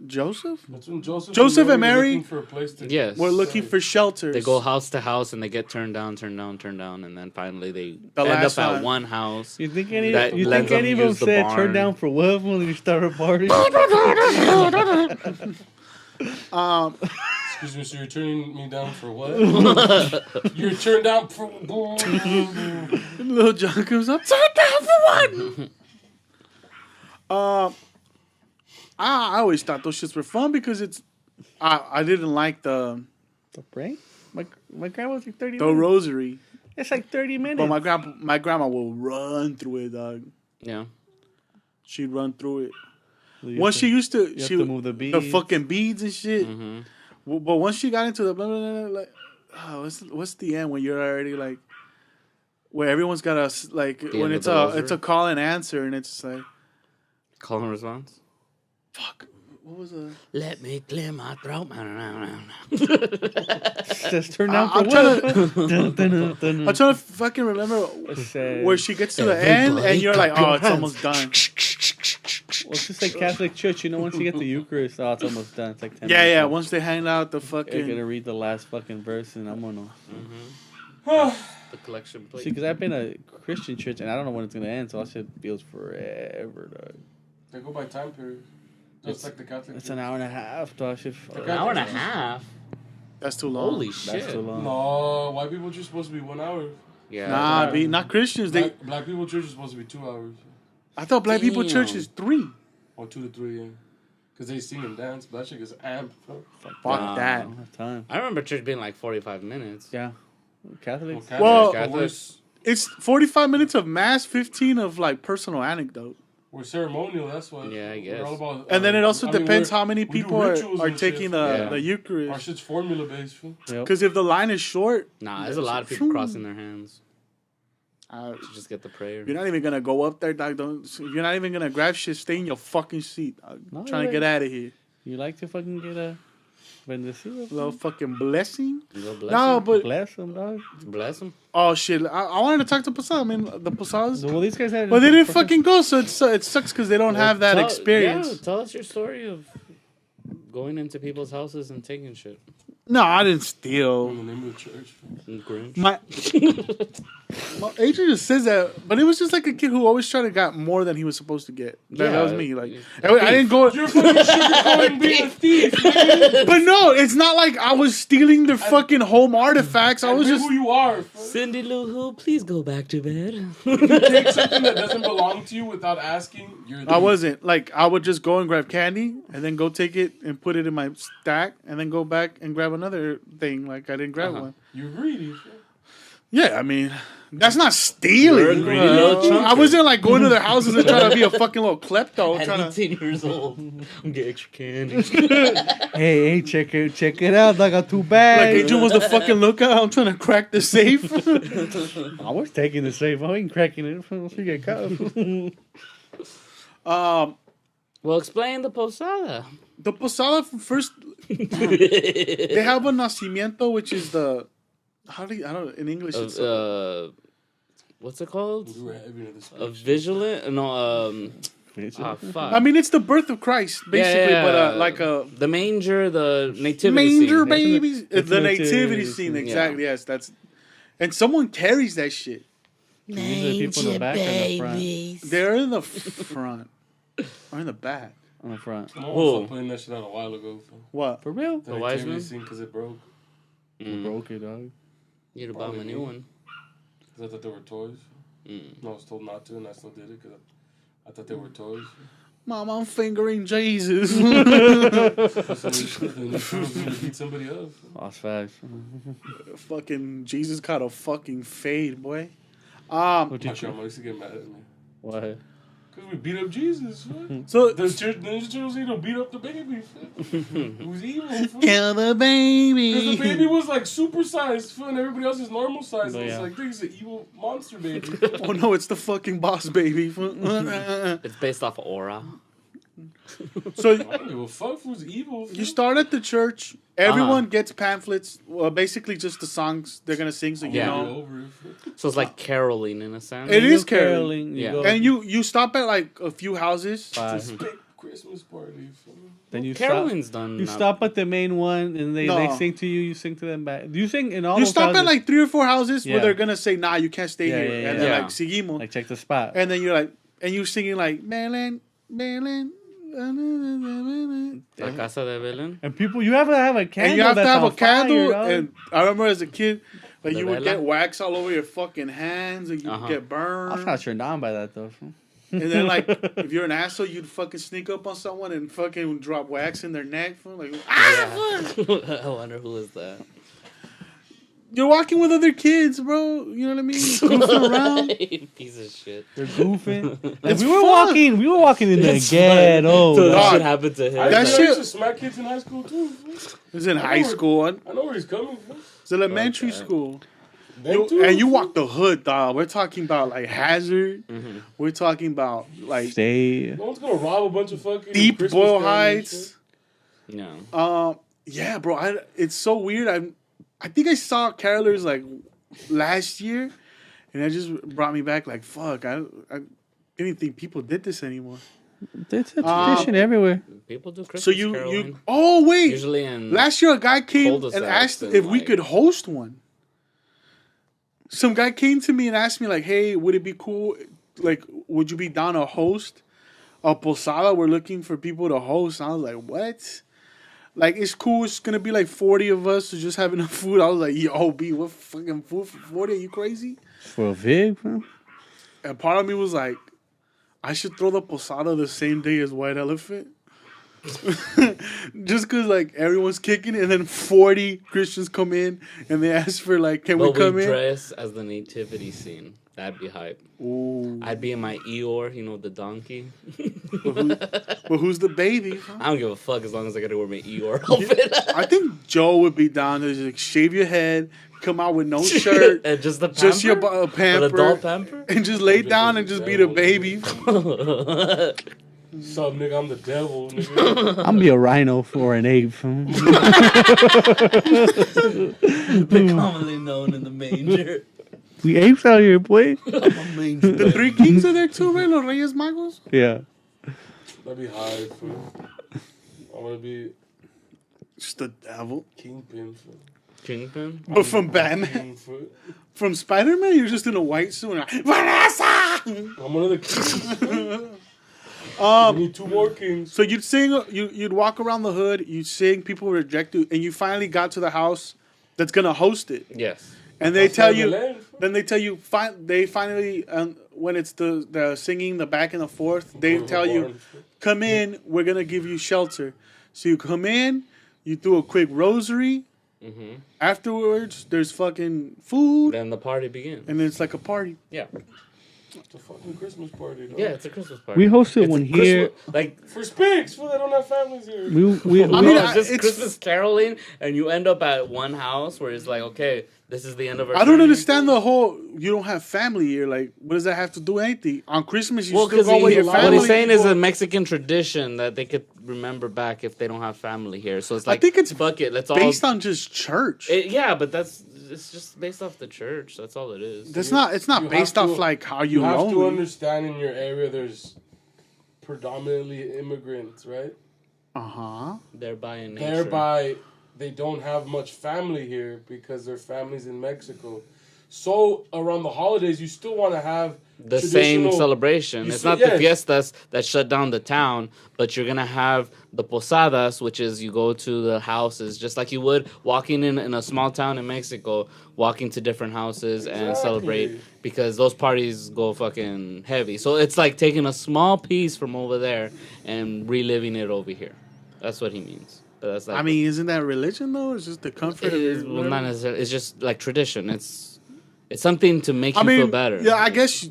Joseph That's when Joseph and were Mary- looking for a place to Yes. were looking for shelters. They go house to house and they get turned down, and then finally they The end last up at one. one house. You think any That you lets think any of them them use the said barn. turn down for what when you start a party? Excuse me, so you're turning me down for what? You're turned down for... Little John comes up, turn down for what? I always thought those shits were fun because it's. I didn't like the The break? My grandma's like 30 the minutes. rosary, It's like 30 minutes. but my grandma will run through it, dog. Yeah. She'd run through it. You Once have she used to, have she to move the the beads. fucking beads and shit. Mm-hmm. But once she got into the blah, blah, blah, blah, like, what's the end when you're already like, where everyone's got a like The when end it's of the a rosary? it's a call and answer and it's just like Call and response. fuck. what was the? Let me clear my throat. Just turn down for I'm what? I'm trying to fucking remember Said- where she gets to the end, and you're like, oh, it's almost done. Well, it's just like Catholic Church, you know, once you get the Eucharist, oh, it's almost done. It's like 10 Yeah, minutes yeah. left. Once they hand out the They're fucking. gonna read the last fucking verse, and I'm gonna The collection plate. see, because I've been a Christian church, and I don't know when it's gonna end, so that shit feels forever, dog. They go by time period. Just like the Catholic. It's an hour and a half, dog. Shit, An hour and a half. That's too long. Holy That's shit. too long. No, white people church is supposed to be 1 hour. Yeah. Nah, be not Christians. They. Black people church is supposed to be 2 hours. I thought black people Damn. church is 3. Or 2 to 3, yeah. Because they sing and dance, but that shit gets amped, bro. Fuck Nah. that. I don't have time. I remember church being like 45 minutes. Yeah, Catholics. Well, Catholics. It's 45 minutes of mass, 15 of like personal anecdote. We're ceremonial, that's why. Yeah, I guess. We're all about, And then it also depends we're- how many we do people rituals are and taking shit. the Yeah. the Our Eucharist. shit's formula based, fool. Yep. Because if the line is short, Nah, there's a lot of people crossing their hands to just get the prayer. you're not even gonna go up there, dog. You're not even gonna grab shit. Stay in your fucking seat. I'm No, trying to yeah. get out of here. You like to fucking get a bendecido? Little fucking blessing. Well, bless No, him. but Bless them, dog. Bless him. oh shit, I wanted to talk to Posada. I mean, the Posadas. Well, these guys had. But they didn't fucking go, so it sucks because they don't have that Tell- experience. Yeah, tell us your story of going into people's houses and taking shit. No, I didn't In steal. the name of the church. And Grinch. My Adrian just says that, but it was just like a kid who always tried to get more than he was supposed to get. That was me. Like I didn't go. You're fucking sugarcoating being a thief. But no, it's not like I was stealing their fucking home artifacts. I was Admit just. who you are, fool. Cindy Lou Who, please go back to bed. You take something that doesn't belong to you without asking, you're a thief. I wasn't like I would just go and grab candy and then go take it and put it in my stack and then go back and grab another thing like I didn't grab one. You're greedy, fool. Yeah, I mean that's not stealing. You're a greedy little chunker. I wasn't like going to their houses and trying to be a fucking little klepto. At Trying to, 18 years old, I'm getting extra candy. Hey, check it out. I got 2 like bags. Adrian was the fucking lookout. I'm trying to crack the safe. I was taking the safe. I ain't cracking it. Once you get caught. Well, explain the posada. The Posada first. They have a nacimiento, which is the. How do you, I don't in English? It's What's it called? You were heavy into this. A vigilant? No, fuck. I mean, it's the birth of Christ, basically, but like a the manger, the nativity manger scene. babies. It's The nativity nativity scene, scene, exactly. Yes, that's. And someone carries that shit. Usually people in the back and the front. They're in the front or in the back. On the front. I'm Whoa. almost putting that shit out a while ago, fool. What? For real? The wise nativity man? scene because it broke. Broke it, dog. Need to buy him a new one. Because I thought they were toys. No, I was told not to, and I still did it because I thought they were toys. Mom, I'm fingering Jesus. So then you beat somebody else. Lost facts. Fucking Jesus got a fucking fade, boy. My grandma used to get mad at me. What? Because we beat up Jesus, fool. So The church need to beat up the baby, fool. It was evil, fool. kill the Because the baby. baby was like super sized, fool, and everybody else is normal size. Oh, And yeah. it's like, this is an evil monster baby. Oh no, it's the fucking boss baby. It's based off of aura. So I don't give a fuck if it was evil. Fool. you start at the church. Everyone gets pamphlets. Well, basically just the songs they're gonna sing, so you Yeah. know. Over it, fool. So it's like caroling in a sense. It is You caroling. Yeah. go- And you stop at like a few houses. It's a big Christmas party, fool. then you Caroling's done. You now. stop at the main one, and they No. sing to you. You sing to them back. Do you sing in all? You those stop at houses? like 3 or 4 houses Yeah. where they're gonna say, "Nah, you can't stay Yeah, here," yeah, and yeah. then Yeah. like seguimos, like check the spot. and then you're like, and you're singing like Belén, Belén. La Casa de Belén. And people, you have to have a candle. And you have to that's have a on fire, candle. dog. And I remember as a kid, like The you would vela? get wax all over your fucking hands, and you would get I'm burned. not turned on by that though. And then like if you're an asshole, you'd fucking sneak up on someone and fucking drop wax in their neck. Like I wonder who is that. you're walking with other kids, bro. You know what I mean? Goofing around. Piece of shit. They're goofing. It's we were fun. walking in the ghetto. So that dog. shit happened to him. I That used shit- to smack kids in high school, too, fool. It was in high school. I know where he's coming from. It's elementary Fuck that. school. Them too, and you fool. walk the hood, dog. We're talking about like Hazard. We're talking about like Stay. No one's gonna rob a bunch of fucking Deep Christmas Boyle carols and Heights. shit. No. Yeah, bro. It's so weird. I think I saw Carolers like last year, and that just brought me back. Like, fuck, I didn't think people did this anymore. It's a tradition everywhere. People do Christmas So you caroling. oh wait, Usually in last year a guy came and cul-de-sacs asked and, if we like- could host one. Some guy came to me and asked me like, "Hey, would it be cool? Like, would you be down to host a posada? We're looking for people to host." And I was like, "What?" Like, it's cool. It's gonna be like 40 of us to just have enough food. I was like, "Yo, B, what fucking food for 40? Are you crazy?" For a vig, bro. And part of me was like, I should throw the posada the same day as White Elephant. Just because, like, everyone's kicking it, and then 40 Christians come in, and they ask for, like, can we But come we in? dress as the nativity scene. That'd be hype. Ooh. I'd be in my Eeyore, you know, the donkey. But who's the baby? Huh? I don't give a fuck as long as I gotta wear my Eeyore outfit. I think Joe would be down to just shave your head, come out with no shirt, And just the pamper? just your pamper, An adult pamper? and just lay down and just be the baby. What's up, nigga? I'm the devil, nigga. I'm be a rhino for an ape. Commonly known in the manger. We apes out here, boy. The three kings are there too, right? Los Reyes Magos. Yeah. That'd be high, fool. I wanna be Just the devil. kingpin, fool. Kingpin? But from Batman, King, fool. from Spider-Man, you're just in a white suit. And like, Vanessa! I'm one of the kings. fool. We need 2 more kings. So you'd sing, you'd walk around the hood, you'd sing, people would reject you, and you finally got to the house that's gonna host it. Yes. And they Outside tell the you, land, fool. then they tell you, they finally, when it's the singing, the back and the forth, they tell you, come in, we're gonna give you shelter. So you come in, you do a quick rosary. Mm-hmm. Afterwards, there's fucking food, Then the party begins. and it's like a party. Yeah. It's a fucking Christmas party, dog. Yeah, it's a Christmas party. We hosted It's one a here. Christmas- Like, For spigs, fool, they don't have families here. We I mean, it's just it's- Christmas caroling, and you end up at one house where it's like, okay, this is the end of our. I don't journey. understand the whole. You don't have family here. Like, what does that have to do with anything? On Christmas, you Well, still because go with your what family. he's saying is a Mexican tradition that they could remember back if they don't have family here. So it's like, think it's fuck it, let's all. based on just church. Yeah, but it's just based off the church. That's all it is. It's not you based have off to- like how You you have to lonely. understand in your area there's predominantly immigrants, right? Uh-huh. Thereby in nature. Thereby, they don't have much family here because their family's in Mexico. So around the holidays, you still want to have the same traditional- celebration. You It's see- not the yes. fiestas that shut down the town, but you're gonna have the posadas, which is you go to the houses just like you would walking in a small town in Mexico, walking to different houses and Exactly. celebrate because those parties go fucking heavy. So it's like taking a small piece from over there and reliving it over here. That's what he means. But that's like I mean, isn't that religion though? It's just the comfort it of is, it. well, not necessarily. It's just like tradition. It's something to make you feel better. Yeah, I guess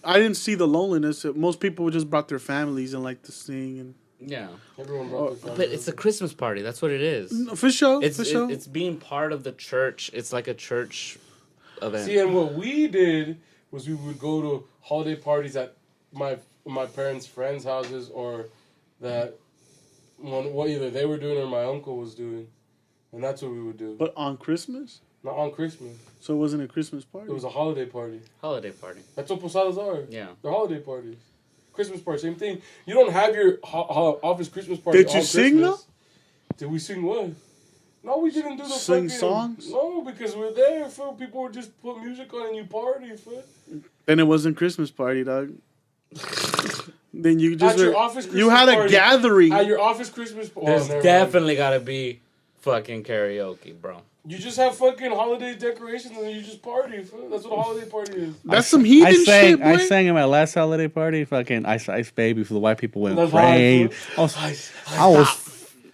I didn't see the loneliness. Most people just brought their families and like to sing and Yeah. Everyone brought their family. But it's a Christmas party. That's what it is. no, for sure. It's for sure. it's being part of the church. It's like a church event. See, and what we did was we would go to holiday parties at my parents' friends' houses, or that what either they were doing or my uncle was doing, and that's what we would do. But on Christmas, Not on Christmas. so it wasn't a Christmas party. It was a holiday party. Holiday party. That's what posadas are. Yeah. They're holiday parties. Christmas party, same thing. You don't have your office Christmas party. Did you on sing, Christmas. Did we sing what? No, we didn't do the Sing fucking songs? No, because we're there. Fool. People would just put music on and you party. Fool. Then it wasn't Christmas party, dog. Then you just At your office Christmas you had a party, gathering. At your office Christmas party. There's definitely gotta be fucking karaoke, bro. You just have fucking holiday decorations and you just party. Fool. That's what a holiday party is. That's some heathen I sang. shit, boy. I sang at my last holiday party. Fucking Ice Ice Baby for the white people went That's crazy. hard, I was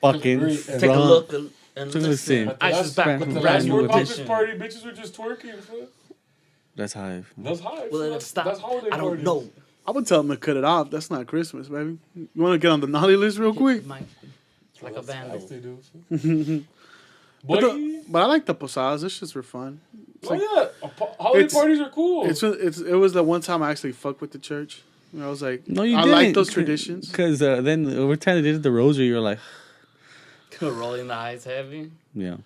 fucking Great. Take a drunk. look and Take a listen. listen. Ice is back with But the the brand last new word office edition. party, bitches were just twerking. Fool. That's high. That's high. Will fool. it stop? That's holiday I don't parties. know. I would tell them to cut it off. That's not Christmas, baby. You want to get on the naughty list real quick? It's like a That's vandal. nice they do, fool. But, Boy. but I like the posadas. This shits were fun. Holiday It's- parties are cool. It was the one time I actually fucked with the church. And I was like, No, you I didn't. like those traditions. Because then every time they did the rosary, you're like, Rolling the eyes heavy. yeah.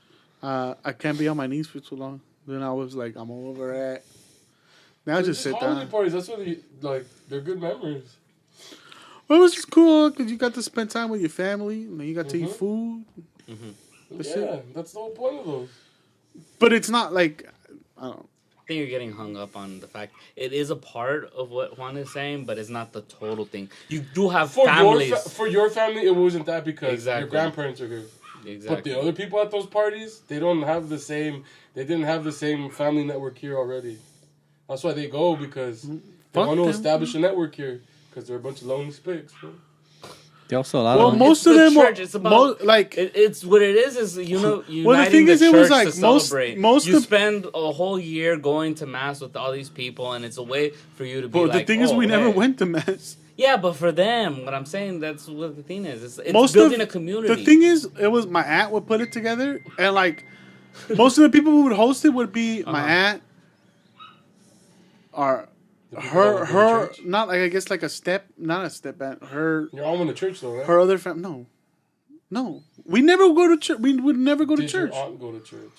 I can't be on my knees for too long. Then I was like, I'm over it. Now I just sit holiday down. parties. That's what they're good memories. Well, it was just cool because you got to spend time with your family. And then you got to eat food. That's it. That's the whole point of those. But it's not like, I don't know. I think you're getting hung up on the fact it is a part of what Juan is saying, but it's not the total thing. You do have families. For your family, it wasn't that because Exactly. your grandparents are here. Exactly. But the other people at those parties, they don't have the same. They didn't have the same family network here already. That's why they go because they Fuck want to them. establish a network here because they're a bunch of lonely spics. Bro. They also a lot Well, of most It's of the them church. are It's about like it's what it is uniting Well, the thing the is, church it was like to most- celebrate. most you of- spend a whole year going to mass with all these people, and it's a way for you to be. But like, the thing is, oh, we never hey. went to mass. Yeah, but for them, what I'm saying, that's what the thing is. It's Most building of a community. The thing is, it was my aunt would put it together, and like most of the people who would host it would be my aunt, or people that her would go to her church? not like I guess like not a step aunt, her You're all in the church though, right? her other family. No, we never go to church. We would never go to Did church. your aunt go to church?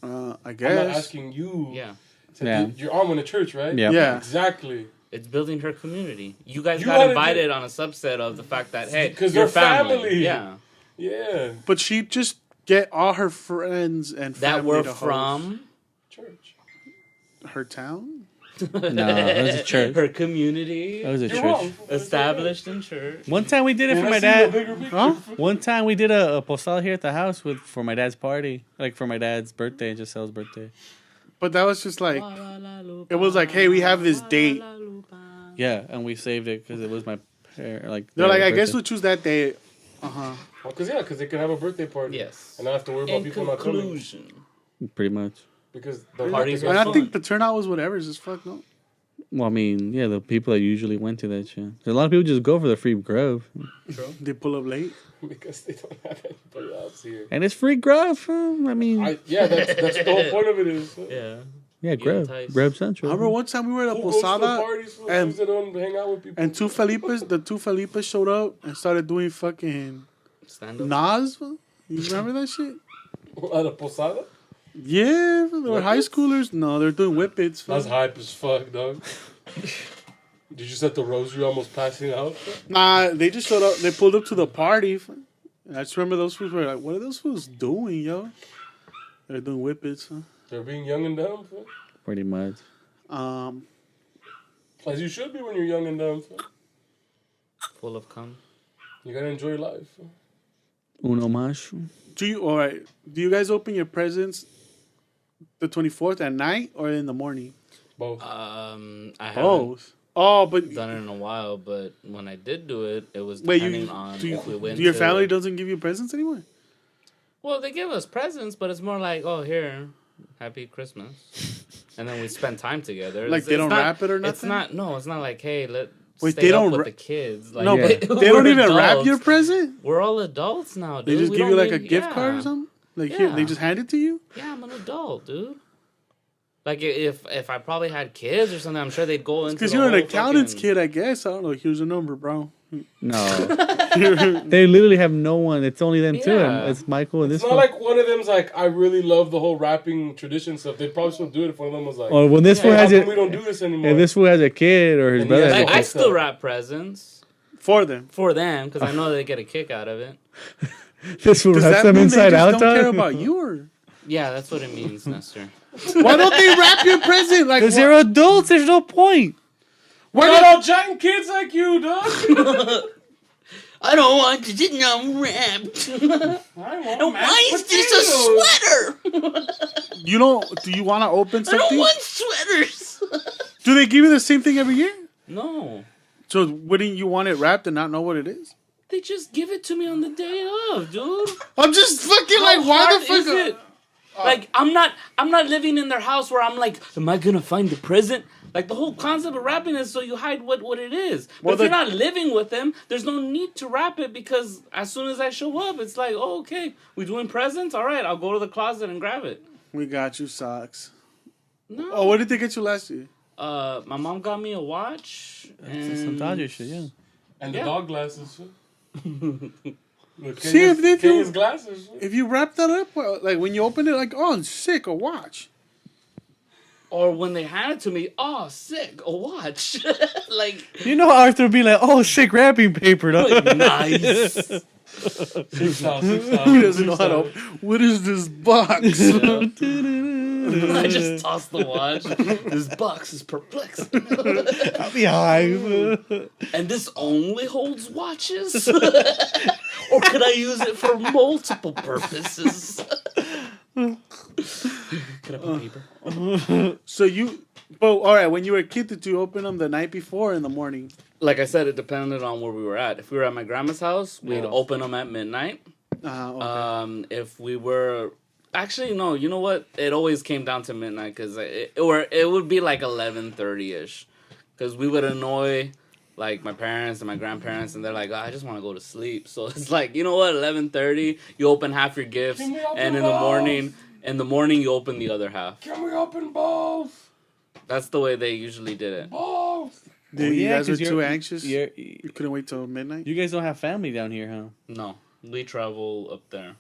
I I'm not guess. asking you. Yeah, Yeah. Did your aunt went to church, right? Yeah. Yeah. Exactly. it's building her community. You guys You got gotta invited on a subset of the fact that hey, Because your they're family. Yeah, Yeah. But she just get all her friends and that family were to host from Church. her town. No, it was a church. her community, It was a You're church. wrong. established in church. One time we did it And for I my see the dad. bigger picture. Huh? One time we did a posada here at the house for my dad's party, like for my dad's birthday, Giselle's birthday. But that was just like it was like, hey, we have this date. Yeah, and we saved it because it was my like. They're their like, I guess birthday. we'll choose that day. Because they can have a birthday party. Yes. And not have to worry about In people not coming. conclusion, Pretty much. Because the Parties And are I fun. think the turnout was whatever. It's just fuck no. Well, I mean, yeah, the people that usually went to that shit. A lot of people just go for the free grub, They pull up late. because they don't have anybody else here. and it's free grub. I mean, That's the whole point of it is. yeah. yeah, grub, entice. grub I central. remember one time we were at a Who goes to the posada parties for and- those that don't hang out with people? and the two Felipas showed up and started doing fucking Stand up. Nas. You remember that shit? At a posada? Yeah, they were high Whippets? schoolers. No, they're doing whippets. That's hype as fuck, dog. Did you set the rosary almost passing out? Nah, they just showed up. They pulled up to the party. And I just remember those fools were like, "What are those fools doing, yo?" They're doing whippets. They're being young and dumb, fool. Pretty much. As you should be when you're young and dumb, fool. Full of cum. You gotta enjoy life, fool. Uno más. Do you guys open your presents the 24th at night or in the morning? Both. I haven't Both. Oh, but done it in a while, but when I did do it, it was wait, depending on do, if we went your to- family doesn't give you presents anymore? Well, they give us presents, but it's more like, oh, here, happy Christmas, and then we spend time together. Like, they don't not- wrap it or It's nothing? not. No, it's not like, hey, let's Wait, stay they up don't with ra- the kids. Like, No, Yeah. but they don't we're even wrap adults. your present. We're all adults now, dude. They just We give you don't like a need- gift card yeah. or something. Like here, they Yeah. just hand it to you. Yeah, I'm an adult, dude. Like if I probably had kids or something, I'm sure they'd go into. Because the you're an whole accountant's fucking- kid, I guess. I don't know. Here's a number, bro. No, they literally have no one. It's only them two. Yeah. It's Michael and It's this not one. like one of them's like, I really love the whole rapping tradition stuff. They'd probably still do it if one of them was like, Or when this Yeah, fool how has come we it, don't do this anymore? if this fool has a kid or his And brother, he has has Like, a I kid, still wrap presents For them. for them because I know they get a kick out of it. this fool Does has that some mean inside they just out don't care talk. about you? Or Yeah, that's what it means, Nestor. why don't they wrap your present? Like, Because they're adults. There's no point. We're not all giant kids like you, dog. I don't want to sit unwrapped. Why is this a sweater? you don't? Do you want to open I don't something? want sweaters. Do they give you the same thing every year? No, So wouldn't you want it wrapped and not know what it is? they just give it to me on the day of, dude. I'm just fucking How like, why hard the fuck? is it? Like I'm not living in their house where I'm like, am I gonna find the present? Like the whole concept of wrapping is so you hide what it is. But Well, if you're not living with them, there's no need to wrap it because as soon as I show up, it's like, oh, okay, we doing presents? All right, I'll go to the closet and grab it. We got you socks. No. Oh, what did they get you last year? My mom got me a watch. That's some Dodger shit, yeah. And the Yeah. dog glasses. Look, See, if they do- Kenya's glasses. If you wrap that up, well, like when you open it, like, oh, sick, a watch. Or when they hand it to me, oh, sick, a watch. Like, You know Arthur would be like, oh, sick wrapping paper. nice. 6 style, 6 style. He doesn't know how to. What is this box? I just tossed the watch. This box is perplexing. I'll be high. And this only holds watches? Or could I use it for multiple purposes? Could I put paper? So you, but all right. When you were a kid, did you open them the night before or in the morning? Like I said, it depended on where we were at. If we were at my grandma's house, we'd Yeah. open them at midnight. Okay. If we were... Actually, no, you know what? It always came down to midnight, because it would be like 11:30-ish. Because we would annoy, like, my parents and my grandparents, and they're like, oh, I just want to go to sleep. So it's like, you know what? 11:30, you open half your gifts, Can we open and in the morning, you open the other half. Can we open both? That's the way they usually did it. Both. Did you guys were 'cause too anxious? You You couldn't wait till midnight. guys don't have family down here, huh? No, we travel up there.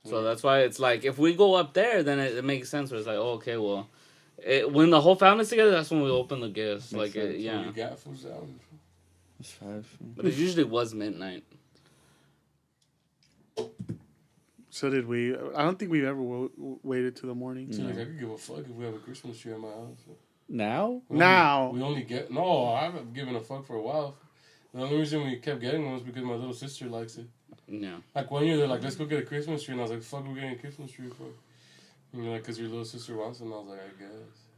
So that's why it's like, if we go up there, then it makes sense. Where it's like, oh, okay, well, when the whole family's together, that's when we open the gifts. Makes sense. Yeah. You got food down. That's 5. But it usually was midnight. So did we. I don't think we've ever waited till the morning. So like, I could give a fuck if we have a Christmas tree at my house. Now? Now. We only get... No, I haven't given a fuck for a while. The only reason we kept getting one was because my little sister likes it. Yeah. Like, one year, they're like, let's go get a Christmas tree. And I was like, fuck, we're getting a Christmas tree for? And you're like, because your little sister wants it. And I was like, I guess.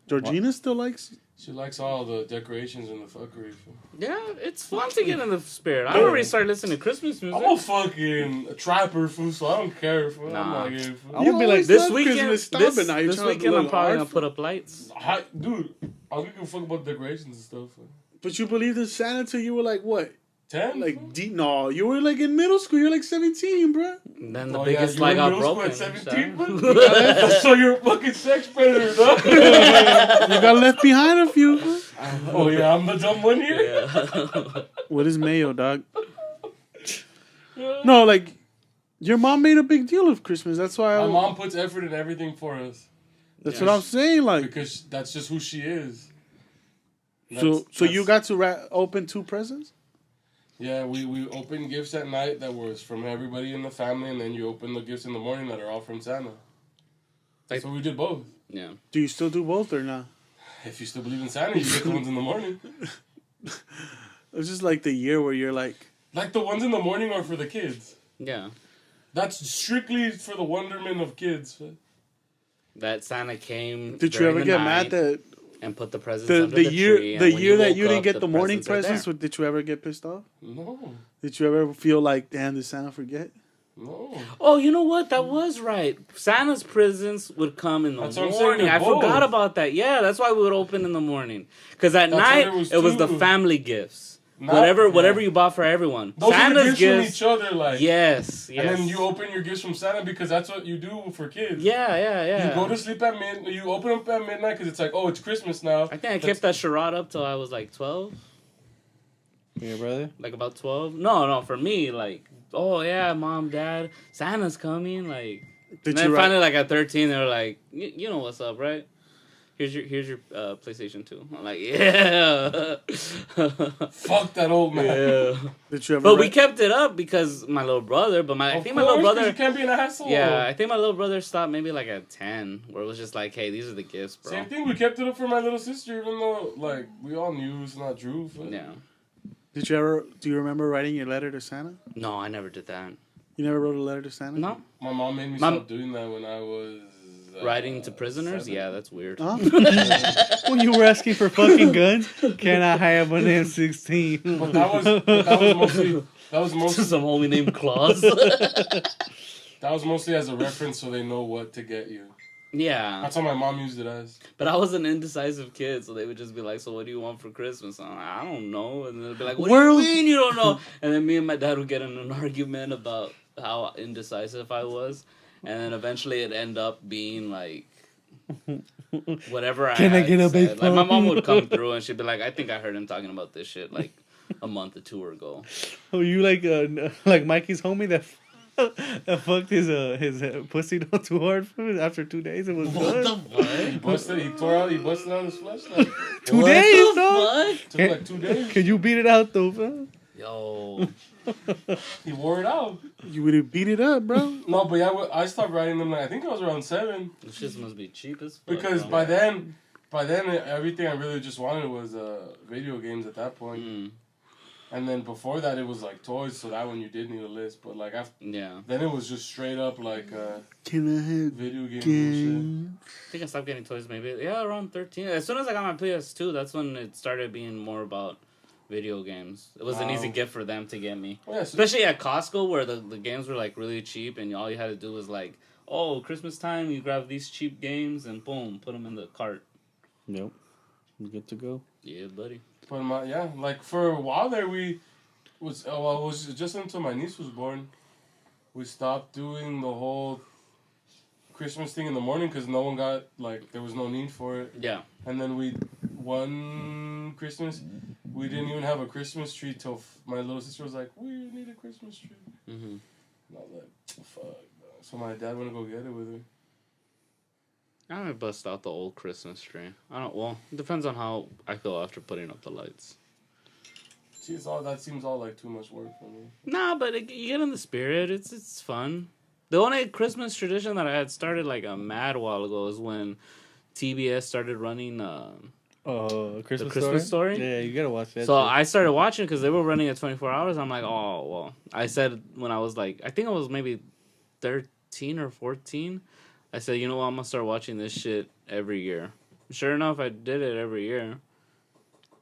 Georgina still likes. She likes all the decorations and the fuckery. Yeah, it's fun to get in the spirit. I already started listening to Christmas music. I'm a fucking trapper, fool, so I don't care. Fool. Nah. I'm not here, fool. I would be like, This Love weekend, Christmas. Stop it now. You're this trying to weekend, I'm look probably gonna artful. put up lights. Dude, I don't give a fuck about decorations and stuff. Fool. But you believed in Santa till you were like what? 10? Like deep? No, you were like in middle school. You're like 17, bro. And then the Oh, biggest yeah, lie you got were in middle broken. school at 17, so- bro? So you're a fucking sex predator, dog. You got left behind a few. Bro. Oh, yeah, I'm the dumb one here? Yeah. What is mayo, dog? No, like your mom made a big deal of Christmas. That's why. My mom puts effort in everything for us. That's Yeah. what I'm saying. Like, Because that's just who she is. so you got to open 2 presents. Yeah, we open gifts at night that was from everybody in the family, and then you open the gifts in the morning that are all from Santa. So we did both. Yeah. Do you still do both or not? If you still believe in Santa, you get the ones in the morning. It's just like the year where you're like, Like the ones in the morning are for the kids. Yeah. That's strictly for the wonderment of kids. That Santa came. did you during ever the get night mad that and put the presents the under the year tree, the and when year that woke you didn't up, get the morning are there. presents? Did you ever get pissed off? No, Did you ever feel like, damn, did Santa forget? no. Oh, you know what? That was right. Santa's presents would come in the That's what I'm saying, morning. they're I forgot both. about that. Yeah, that's why we would open in the morning. Because at That's night, what it was the too. family gifts. Not- Whatever yeah. you bought for everyone. Those Santa's are the gifts from each other, like. Yes, yes. And then you open your gifts from Santa because that's what you do for kids. Yeah. You go to sleep at midnight. You open up at midnight because it's like, oh, it's Christmas now. I think I kept that charade up till I was like 12. For your brother? Like about 12. No, for me, like, oh yeah, mom, dad, Santa's coming. Like, Did and then you finally, like at 13, they were like, you know what's up, right? Here's your PlayStation 2. I'm like, yeah. Fuck that old man. Yeah. Did you ever? But we kept it up because my little brother. But I Of think my little course, 'cause brother. You can't be an asshole. Yeah, I think my little brother stopped maybe like at 10, where it was just like, hey, these are the gifts, bro. Same thing. We kept it up for my little sister, even though like we all knew it's not true. But Yeah. Did you ever? Do you remember writing your letter to Santa? No, I never did that. You never wrote a letter to Santa? No. My mom made me Mom- stop doing that when I was Writing to prisoners? 7. Yeah, that's weird. Huh? When you were asking for fucking guns, can I have an M16? But that was mostly Some homie named Claus. that was mostly as a reference so they know what to get you. Yeah. That's how my mom used it as. But I was an indecisive kid, so they would just be like, so what do you want for Christmas? I'm like, I don't know. And they'd be like, what do you mean you don't know? And then me and my dad would get in an argument about how indecisive I was. And then eventually it'd end up being like whatever I Can I get a said. baseball? Like, my mom would come through and she'd be like, I think I heard him talking about this shit like a month or two ago. Oh, you like Mikey's homie that that fucked his pussy down too hard for him after 2 days. It was good. He busted out his flashlight. 2 days, no? What? Took like 2 days. Can you beat it out though, bro? Yo. He wore it out. You would have beat it up, bro. No, but yeah, I stopped riding them. Like, I think I was around 7 This shit must be cheap as fuck. because bro. by then everything I really just wanted was video games at that point. Mm, And then before that, it was like toys. So that one you did need a list. But like after, yeah. then it was just straight up like Can I have video game bullshit. game? I think I stopped getting toys maybe, yeah, around 13. As soon as I got my PS2, that's when it started being more about video games. It was an easy gift for them to get me. Oh, yeah, so Especially at Costco where the games were like really cheap and all you had to do was like, oh, Christmas time, you grab these cheap games and boom, put them in the cart. Nope. You good to go. Yeah, buddy. But like for a while there, it was just until my niece was born, we stopped doing the whole Christmas thing in the morning because no one got there was no need for it. Yeah. And then one Christmas, we didn't even have a Christmas tree till my little sister was like, "We need a Christmas tree." Mm-hmm. And I was like, "Fuck." So my dad went to go get it with her. I might bust out the old Christmas tree. Well, it depends on how I feel after putting up the lights. See, that seems all like too much work for me. Nah, but you get in the spirit. It's fun. The only Christmas tradition that I had started like a mad while ago is when TBS started running Christmas Story? Yeah, you gotta watch that. So shit. I started watching because they were running at 24 hours. I'm like, oh, well. I said when I was like, I think I was maybe 13 or 14. I said, you know what, I'm going to start watching this shit every year. Sure enough, I did it every year.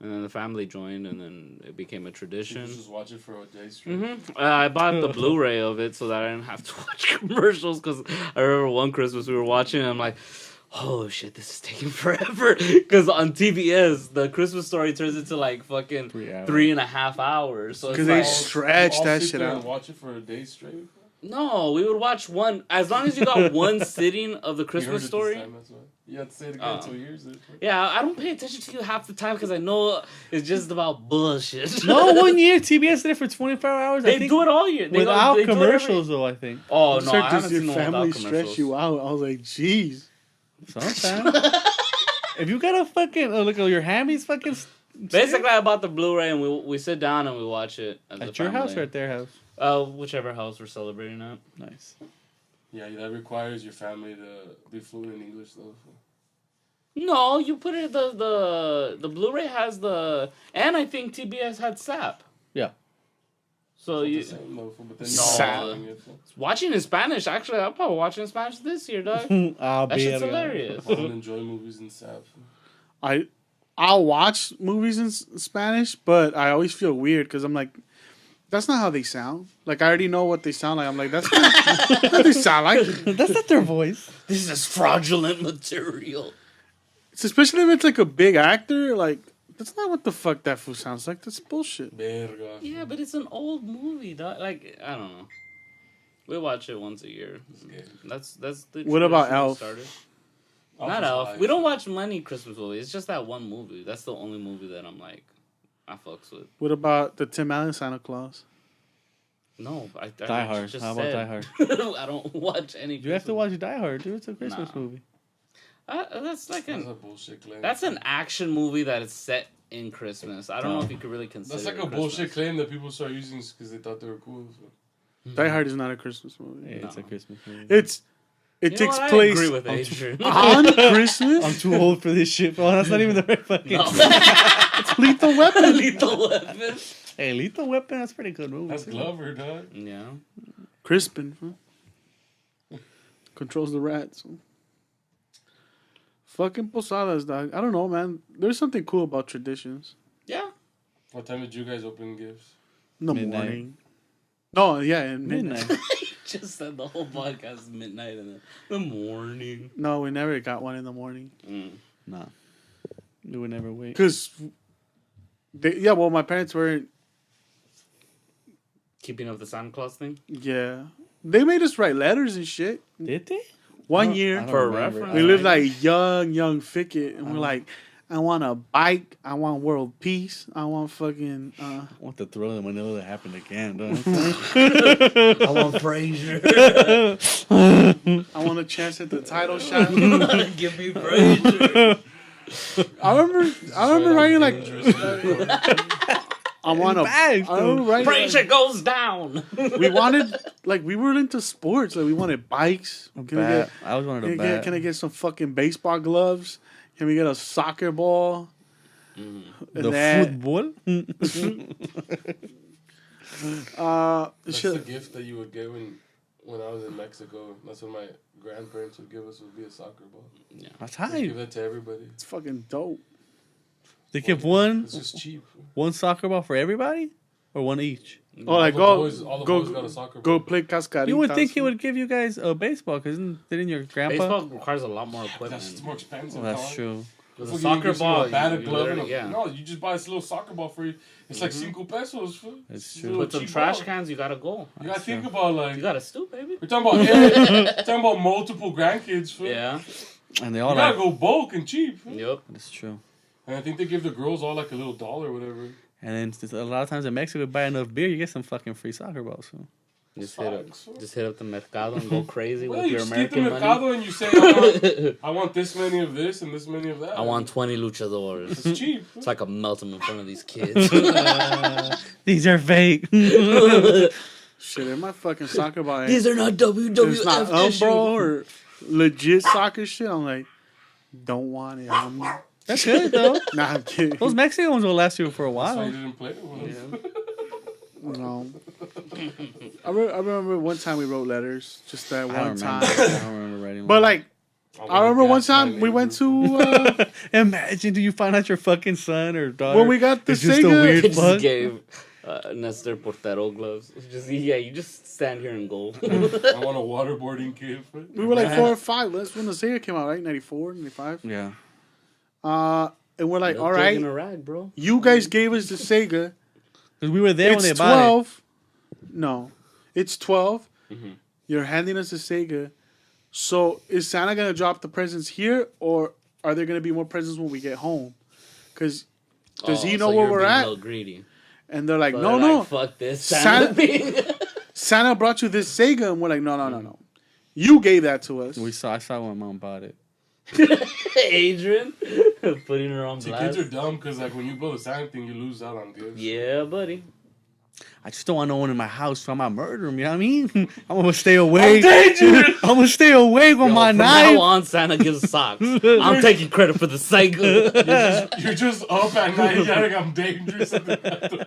And then the family joined, and then it became a tradition. You just watch it for a day straight. Mm-hmm. I bought the Blu-ray of it so that I didn't have to watch commercials. Because I remember one Christmas we were watching, and I'm like, oh shit, this is taking forever. Because on TBS, the Christmas Story turns into like fucking 3.5 hours. So Because it's they like, stretch All that sit shit there out. and watch it for a day straight. no, we would watch one. As long as you got one sitting of the You heard Christmas it Story. this time, that's why. You have to say it again until you hear it. Yeah, I don't pay attention to you half the time because I know it's just about bullshit. No, 1 year TBS did it for 24 hours. They I think, do it all year. They without do it commercials, though. I think Oh, no, Sir, I haven't does seen your one without family commercials. stretch you out? I was like, jeez. sometimes. If you got a fucking look at your hammies, fucking. Basically, I bought the Blu-ray and we sit down and we watch it At your house or at their house? Whichever house we're celebrating at. Nice. Yeah, that requires your family to be fluent in English, though. No, you put it the Blu-ray has and I think TBS had SAP. Yeah. So you But then No. watching in Spanish. Actually, I'll probably watch in Spanish this year, dog. That shit's hilarious. I don't enjoy movies in SAP. I'll watch movies in Spanish, but I always feel weird because I'm like, that's not how they sound. Like, I already know what they sound like. I'm like, that's not what they sound like. That's not their voice. This is fraudulent material. It's especially if it's like a big actor. Like, that's not what the fuck that fool sounds like. That's bullshit. Verga. Yeah, but it's an old movie, dog. Like, I don't know. We watch it once a year. That's the. What about tradition that Elf? started. Not Elf. We don't watch many Christmas movies. It's just that one movie. That's the only movie that I'm like, I fucks with. What about the Tim Allen Santa Claus? No, I Die Hard. just How about said, Die Hard? I don't watch any. You have to watch Die Hard, dude. It's a Christmas Nah. movie. That's like That's a bullshit claim. That's an action movie that is set in Christmas. I don't know if you could really consider. That's like it a bullshit Christmas. claim that people start using because they thought they were cool. So. Die Hard is not a Christmas movie. Yeah, it's a No. Christmas movie. It You know takes what? place I agree with Adrian. on Christmas. I'm too old for this shit, bro. That's not even the right fucking. No. It's Lethal Weapon. Lethal Weapon. Hey, Lethal Weapon. That's a pretty good movie. That's too. Glover, dog. Yeah. Crispin. Huh? Controls the rats. Fucking Posadas, dog. I don't know, man. There's something cool about traditions. Yeah. What time did you guys open gifts? In the Midnight. morning. No, yeah, in midnight. Midnight. Just said the whole podcast is midnight and the morning. No, we never got one in the morning. Nah. We would never wait. Because, well, my parents weren't, Keeping up the Santa Claus thing. yeah. They made us write letters and shit. Did they? One year, For remember. reference. we lived like young Fickett, and we're like, I want a bike, I want world peace, I want fucking. I want the thrill in Manila that happened again. Don't I want Frazier. I want a chance at the title shot. Give me Frazier. I remember writing like, I want a. Bags, I remember writing. Frazier goes down. We wanted, like, we were into sports. Like, we wanted bikes. bat. I always wanted a bat. Can I get some fucking baseball gloves? Can we get a soccer ball? The football? That's the gift that you would get when I was in Mexico. That's what my grandparents would give us, would be a soccer ball. Yeah. That's They high. give that to everybody. It's fucking dope. They give one It's just cheap. soccer ball for everybody? Or one each? Oh, like, All the boys got a soccer go ball. play cascaritas. You would think he would give you guys a baseball, because didn't your grandpa? Baseball requires a lot more equipment. That's more expensive. Well, that's dog. true. With Fuck, a you soccer give someone ball, a bat, a you glove, and literally- yeah. no, you just buy this little soccer ball for you. It's like 5 pesos. Fool. That's It's a true. little Put some cheap trash ball. cans, you gotta go. You gotta think about like You gotta stoop, baby. we're talking about multiple grandkids. Fool. Yeah. And they You all gotta like... go bulk and cheap. Fool. Yep. That's true. And I think they give the girls all like a little $1 or whatever. And then a lot of times in Mexico, buy enough beer, you get some fucking free soccer balls. So. Just Facts. hit up the mercado and go crazy Well, with you your just get the American mercado money. and you say, I want this many of this and this many of that. I want 20 luchadores. It's cheap. So I can melt them in front of these kids. These are fake. Shit, in my fucking soccer ball. These are not WWF It's not issue. Umbro or legit soccer shit. I'm like, don't want it. That's good, though. Nah, I'm kidding. Those Mexican ones will last you for a That's why while. you didn't play it with us. No. I remember one time we wrote letters. Just that I don't one remember. time. I don't remember writing But one. like, I remember one time we went to Imagine, do you find out your fucking son or daughter? when we got the is just a Sega. weird Just fuck? gave Nestor Portero gloves. You just stand here and go. I want a waterboarding kid. Fool. We were like 4 or 5. That's when the Sega came out, right? 94, 95. Yeah. And we're like, No all dig right, in a rag, bro. you guys gave us the Sega. Because we were there when It's they bought 12. No, it's 12. Mm-hmm. You're handing us the Sega. So is Santa gonna drop the presents here, or are there gonna be more presents when we get home? Because does he know so where you're we're being at? A little greedy. And they're like, But no, they're no. like, fuck this. Santa- Santa. Santa brought you this Sega, and we're like, no. You gave that to us. it. I saw when mom bought it. Adrian putting her on See, blast. kids are dumb because like when you build a Santa thing, you lose out on gifts. Yeah, buddy. I just don't want no one in my house, so I might murder him. You know what I mean? I'm gonna stay away. dangerous! I'm gonna stay away with Yo, my from knife. now on, Santa gives socks. I'm taking credit for the Sega. You're just up at night. You're like, I'm dangerous at the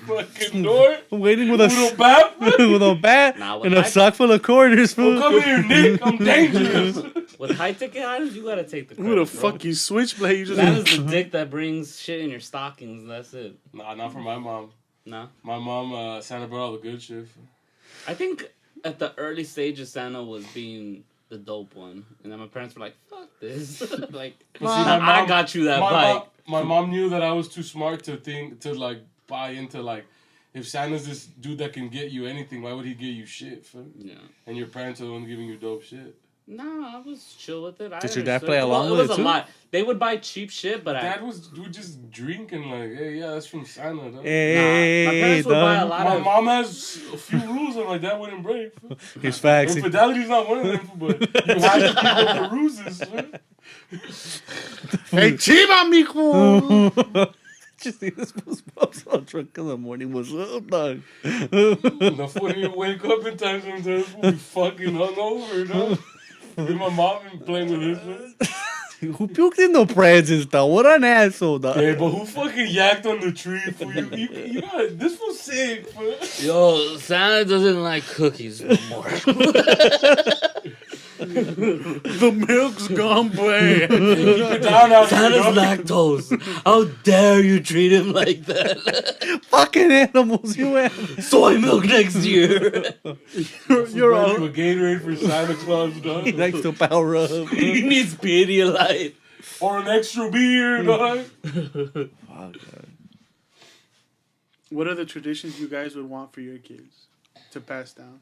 fucking door. I'm waiting with Little a bat. with a bat Nah, with and a my- sock full of quarters. Well, Fool. come here, Nick. I'm dangerous. With high ticket items, you gotta take the credit. Who the bro. fuck you switchblade? You just Santa's the dick that brings shit in your stockings. That's it. Nah, not for my mom. No. My mom, Santa brought all the good shit. I think at the early stages, Santa was being the dope one, and then my parents were like, "Fuck this!" Like, see, my I mom- got you that my bike. my mom knew that I was too smart to like buy into like, if Santa's this dude that can get you anything, why would he get you shit? Fam? Yeah. And your parents are the ones giving you dope shit. No, I was chill with it. Did your dad play along it with was it a too? lot. They would buy cheap shit, but Dad would just drink and like, hey, yeah, that's from Santa. Dog. Hey, my parents would buy a lot My of. mom has a few rules that my dad wouldn't break. His facts. Infidelity's not one of them, but you have to keep up the ruses. Man. hey, chiva, mijo. Just see this post so drunk in the morning. What's up, dog? Enough when you wake up in time sometimes we'll be fucking hungover, dog. Me and my mom been playing with this, man. Who puked in the presents, though? What an asshole, dog. Hey, but who fucking yacked on the tree for you? You got this was sick, fool. Yo, Santa doesn't like cookies no more. The milk's gone bad. Keep it down out here, Santa's dog. lactose. How dare you treat him like that? Fucking animals, you animals. Soy milk next year. You're Brought all. you a Gatorade for Santa Claus, dog. He likes to power up. He needs Pedialyte. Or an extra beer, dog. What are the traditions you guys would want for your kids to pass down?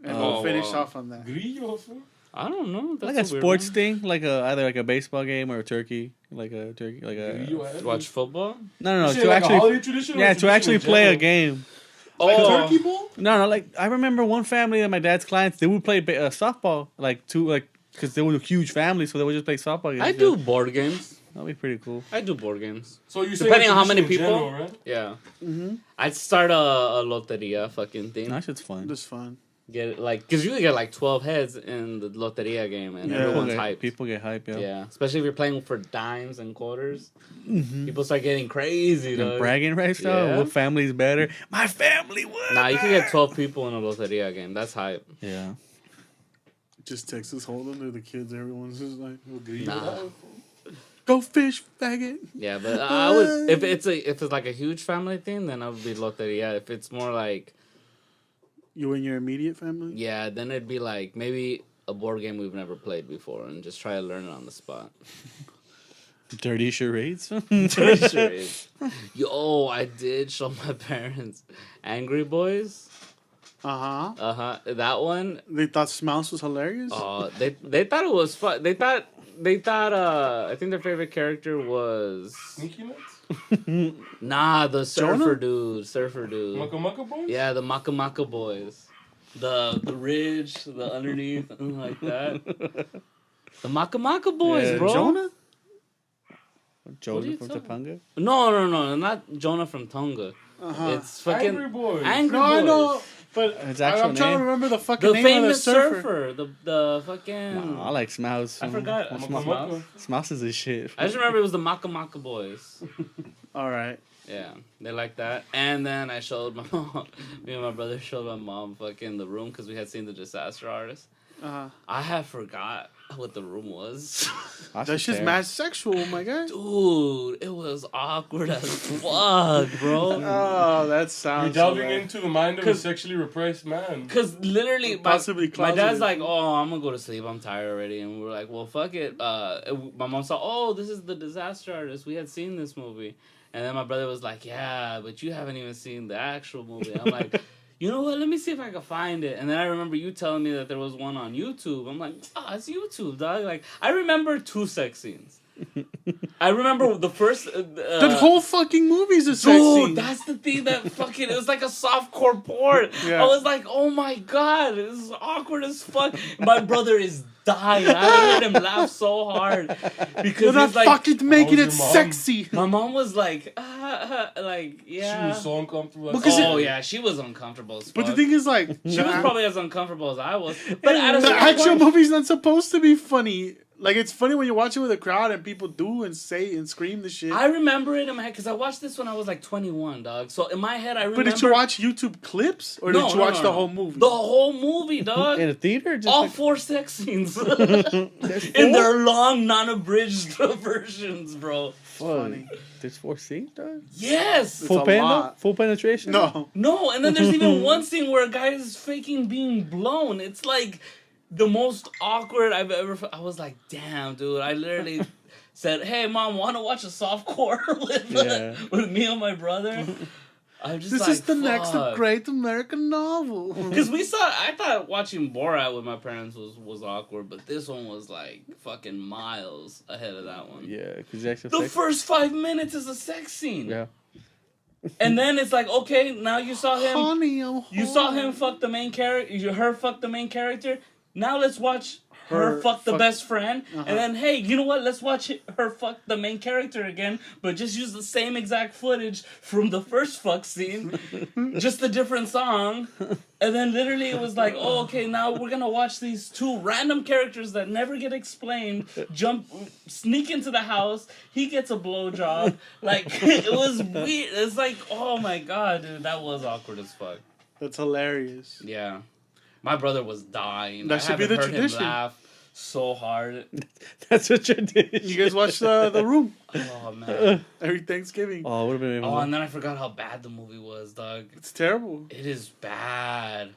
And Oh, we'll finish wow. off on that. Grillo, fool. I don't know. That's Like a weird sports one. thing, like either like a baseball game or a turkey, like a turkey, like a. Grillo head. Watch football. No, You to say like a actually, holiday tradition or yeah, to tradition actually in play a general? game. Like Oh. a turkey bowl? No, like I remember one family of my dad's clients, they would play softball, because they were a huge family, so they would just play softball games. I do board games. That'd be pretty cool. I do board games. So you're Depending saying on how many tradition in people. general, right? Yeah. Mm-hmm. I'd start a loteria fucking thing. That shit's fun. That's fun. Get it, like, because you can get like 12 heads in the loteria game, and Yeah. everyone's People hyped. People get hyped, yeah. Yeah, especially if you're playing for dimes and quarters. People start getting crazy, And though. bragging rights, though. Yeah. What family's better? My family would. Nah, you can get 12 people in a loteria game. That's hype. Yeah. Just Texas Hold'em. They're the kids. Everyone's just like, Nah. go fish, faggot. Yeah, but I would if it's like a huge family thing, then I would be loteria. If it's more like You and your immediate family? yeah, then it'd be like maybe a board game we've never played before and just try to learn it on the spot. Dirty charades. Pretty sure it is. Yo, I did show my parents Angry Boys. Uh-huh. That one. They thought Smouse was hilarious? They thought it was fun. They thought I think their favorite character was Sneaky Nuts? the surfer Jonah? dude. Mucka Mucka Boys? Yeah, the Maka Maka boys. The ridge, the underneath, like that. The Maka Maka boys, Yeah, bro. Jonah? What are Jonah you from talking- Topanga. No, not Jonah from Tonga. Uh-huh. It's fucking Angry Boys. Angry No, I Boys. know. But His actual I'm trying name? to remember the fucking The name of the famous surfer. the fucking. I like Smouse. I forgot. Mucka Smouse. Mucka. Smouse is his shit. I just remember it was the Maka Maka boys. All right. Yeah, they like that. And then I showed my mom. Me and my brother showed my mom fucking the room because we had seen the Disaster Artist. Uh-huh. I had forgot what the room was. That's just mad sexual, my guy. Dude, it was awkward as fuck, bro. Oh, that sounds You're delving so bad. into the mind of a sexually repressed man. Cause literally, Possibly my dad's closeted. like, "Oh, I'm gonna go to sleep. I'm tired already." And we were like, "Well, fuck it." My mom saw, "Oh, this is the Disaster Artist. We had seen this movie." And then my brother was like, "Yeah, but you haven't even seen the actual movie." I'm like, "You know what? Let me see if I can find it." And then I remember you telling me that there was one on YouTube. I'm like, it's YouTube, dog. Like, I remember 2 sex scenes. I remember the first. The whole fucking movie's a sex Dude, scene. that's the thing that fucking, it was like a softcore porn. Yeah. I was like, oh my god, this is awkward as fuck. My brother is dying. I heard him laugh so hard because You're not he's like, fucking making How it was your mom? sexy. my mom was like, like, yeah. She was so uncomfortable. Because Oh yeah, she was uncomfortable as fuck. But the thing is, like, she was probably as uncomfortable as I was. But at a the certain actual point, movie's not supposed to be funny. Like, it's funny when you watch it with a crowd and people do and say and scream the shit. I remember it in my head because I watched this when I was like 21, dog. So in my head, I remember. But did you watch YouTube clips or did you watch the whole movie? The whole movie, dog. In a theater? Just All like, 4 sex scenes in their long, non-abridged versions, bro. funny. There's 4 scenes, dog? Yes. It's a lot. Full penetration? No. No, and then there's even one scene where a guy is faking being blown. It's like the most awkward I've ever. I was like, damn, dude. I literally said, "Hey, mom, want to watch a softcore with me and my brother?" I'm just This like, is the next fuck. great American novel. Because I thought watching Borat with my parents was awkward, but this one was like fucking miles ahead of that one. Yeah, because actually The first 5 minutes is a sex scene. Yeah. And then it's like, okay, now you saw him. Honey, I'm You saw him fuck the main character. Her fuck the main character. Now let's watch her fuck the best friend. And then, hey, you know what? Let's watch her fuck the main character again, but just use the same exact footage from the first fuck scene, just a different song. And then literally it was like, oh, okay, now we're gonna watch these 2 random characters that never get explained sneak into the house. He gets a blowjob. Like, it was weird. It's like, oh my god, dude, that was awkward as fuck. That's hilarious. Yeah. My brother was dying. That should be the heard tradition. Him laugh so hard. That's a tradition. You guys watch The Room Oh man. every Thanksgiving. Oh, would have been even Oh, more. and then I forgot how bad the movie was, dog. It's terrible. It is bad.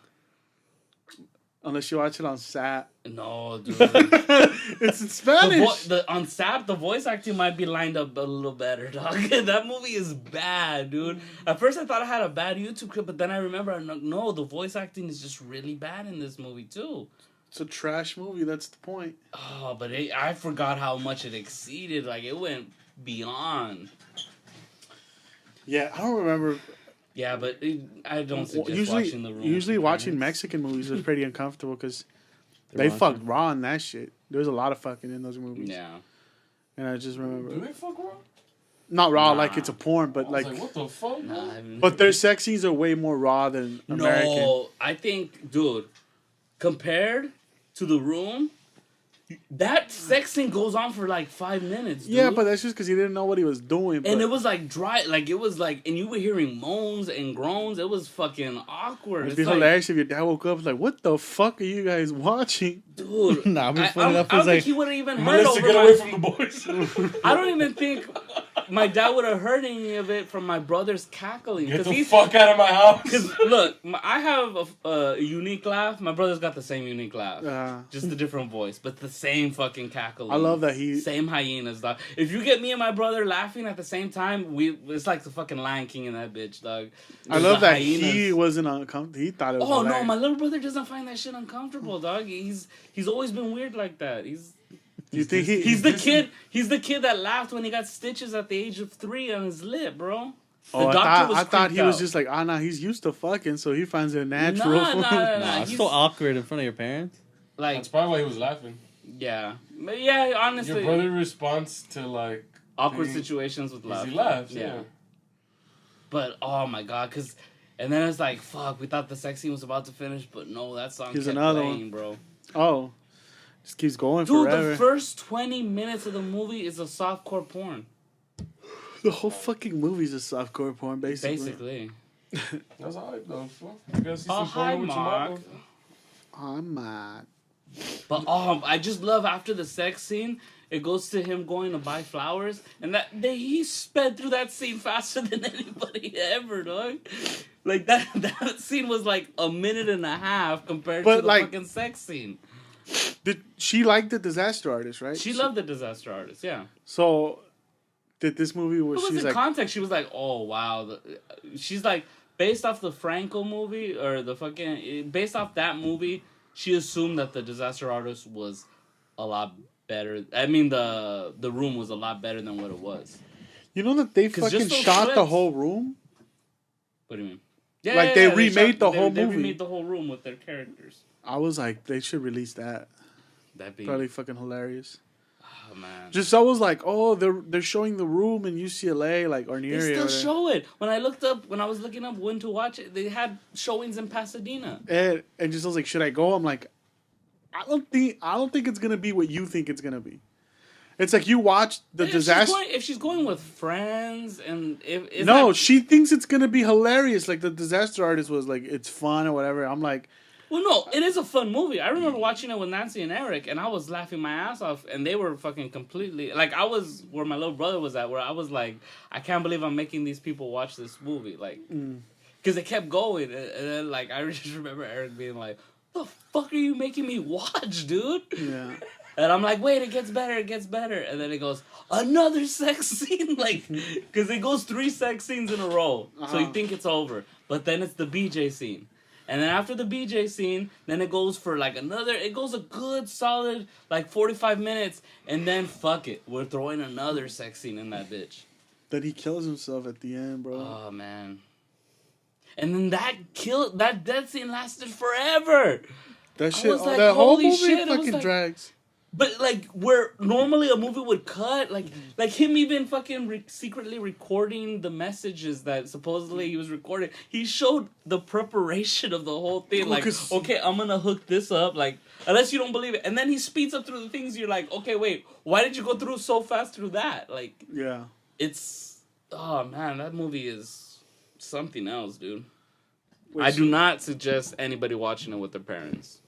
Unless you watch it on SAT. No, dude. It's in Spanish. On SAP, the voice acting might be lined up a little better, dog. That movie is bad, dude. At first, I thought I had a bad YouTube clip, but then I remember, no, the voice acting is just really bad in this movie, too. It's a trash movie. That's the point. Oh, but I forgot how much it exceeded. Like, it went beyond. Yeah, I don't remember. Yeah, but I don't suggest watching The Room. Usually watching Mexican movies is pretty uncomfortable because they fucked raw in that shit. There's a lot of fucking in those movies. Yeah. And I just remember. Do they fuck raw? Not raw like it's a porn, but like what the fuck? But their sex scenes are way more raw than American. No, I think, dude, compared to The Room, that sex scene goes on for like 5 minutes, dude. Yeah, but that's just because he didn't know what he was doing. And it was like dry, like it was like, and you were hearing moans and groans. It was fucking awkward. It'd be hilarious if your dad woke up like, "What the fuck are you guys watching?" Dude, Nah, I don't think he would have even heard Melissa, over get away from the boys. I don't even think my dad would have heard any of it from my brother's cackling. Get the fuck out of my house. Because look, I have a unique laugh. My brother's got the same unique laugh, just a different voice, but the same fucking cackling. I love that same hyenas, dog. If you get me and my brother laughing at the same time, it's like the fucking Lion King in that bitch, dog. I love that he wasn't uncomfortable. He thought it was. Oh hilarious. no, my little brother doesn't find that shit uncomfortable, dog. He's always been weird like that. He's the kid that laughed when he got stitches at the age of 3 on his lip, bro. I thought he was just like, nah, he's used to fucking, so he finds it natural. Nah, it's so awkward in front of your parents. Like, that's probably why he was laughing. Yeah, honestly, your brother responds to like awkward situations with laughter. He laughs, yeah. But oh my god, and then it's like, fuck, we thought the sex scene was about to finish, but no, that song kept playing, bro. Oh, just keeps going dude, forever. The first 20 minutes of the movie is a softcore porn. The whole fucking movie's a softcore porn, basically. That's hype, though. You gotta see some porn with your mom. I'm mad. But I just love after the sex scene, it goes to him going to buy flowers, and he sped through that scene faster than anybody ever, dog. Like that scene was like a minute and a half compared to the fucking sex scene. Did she like the Disaster Artist, right? She loved the Disaster Artist, yeah. So, did this movie where she's like... context, she was like, oh, wow. She's like, based off the Franco movie, or based off that movie, she assumed that the Disaster Artist was a lot better. I mean, the Room was a lot better than what it was. You know that they fucking shot the whole Room? What do you mean? Yeah, they remade the whole movie. They remade the whole Room with their characters. I was like, they should release that. That'd be probably fucking hilarious. Oh man! Just I was like, oh, they're showing the Room in UCLA, like or near. They still show it. When I was looking up when to watch it, they had showings in Pasadena. And just I was like, should I go? I'm like, I don't think it's gonna be what you think it's gonna be. It's like you watch the Disaster. If she's going with friends and she thinks it's gonna be hilarious. Like the Disaster Artist was like, it's fun or whatever. I'm like. Well, no, it is a fun movie. I remember watching it with Nancy and Eric, and I was laughing my ass off, and they were fucking completely... Like, I was where my little brother was at, where I was like, I can't believe I'm making these people watch this movie. Like, because it kept going, and then, like, I just remember Eric being like, the fuck are you making me watch, dude? Yeah. And I'm like, wait, it gets better. And then it goes, another sex scene? Like, because it goes 3 sex scenes in a row, so you think it's over. But then it's the BJ scene. And then after the BJ scene, then it goes for like it goes a good solid like 45 minutes, and then fuck it, we're throwing another sex scene in that bitch. That he kills himself at the end, bro. Oh man. And then that death scene lasted forever. That shit, like, that whole movie shit, fucking drags. But like where normally a movie would cut, like him even fucking secretly recording the messages that supposedly he was recording. He showed the preparation of the whole thing. Like, okay, I'm gonna hook this up. Like, unless you don't believe it, and then he speeds up through the things. You're like, okay, wait, why did you go through so fast through that? Like, yeah, oh man, that movie is something else, dude. I do not suggest anybody watching it with their parents.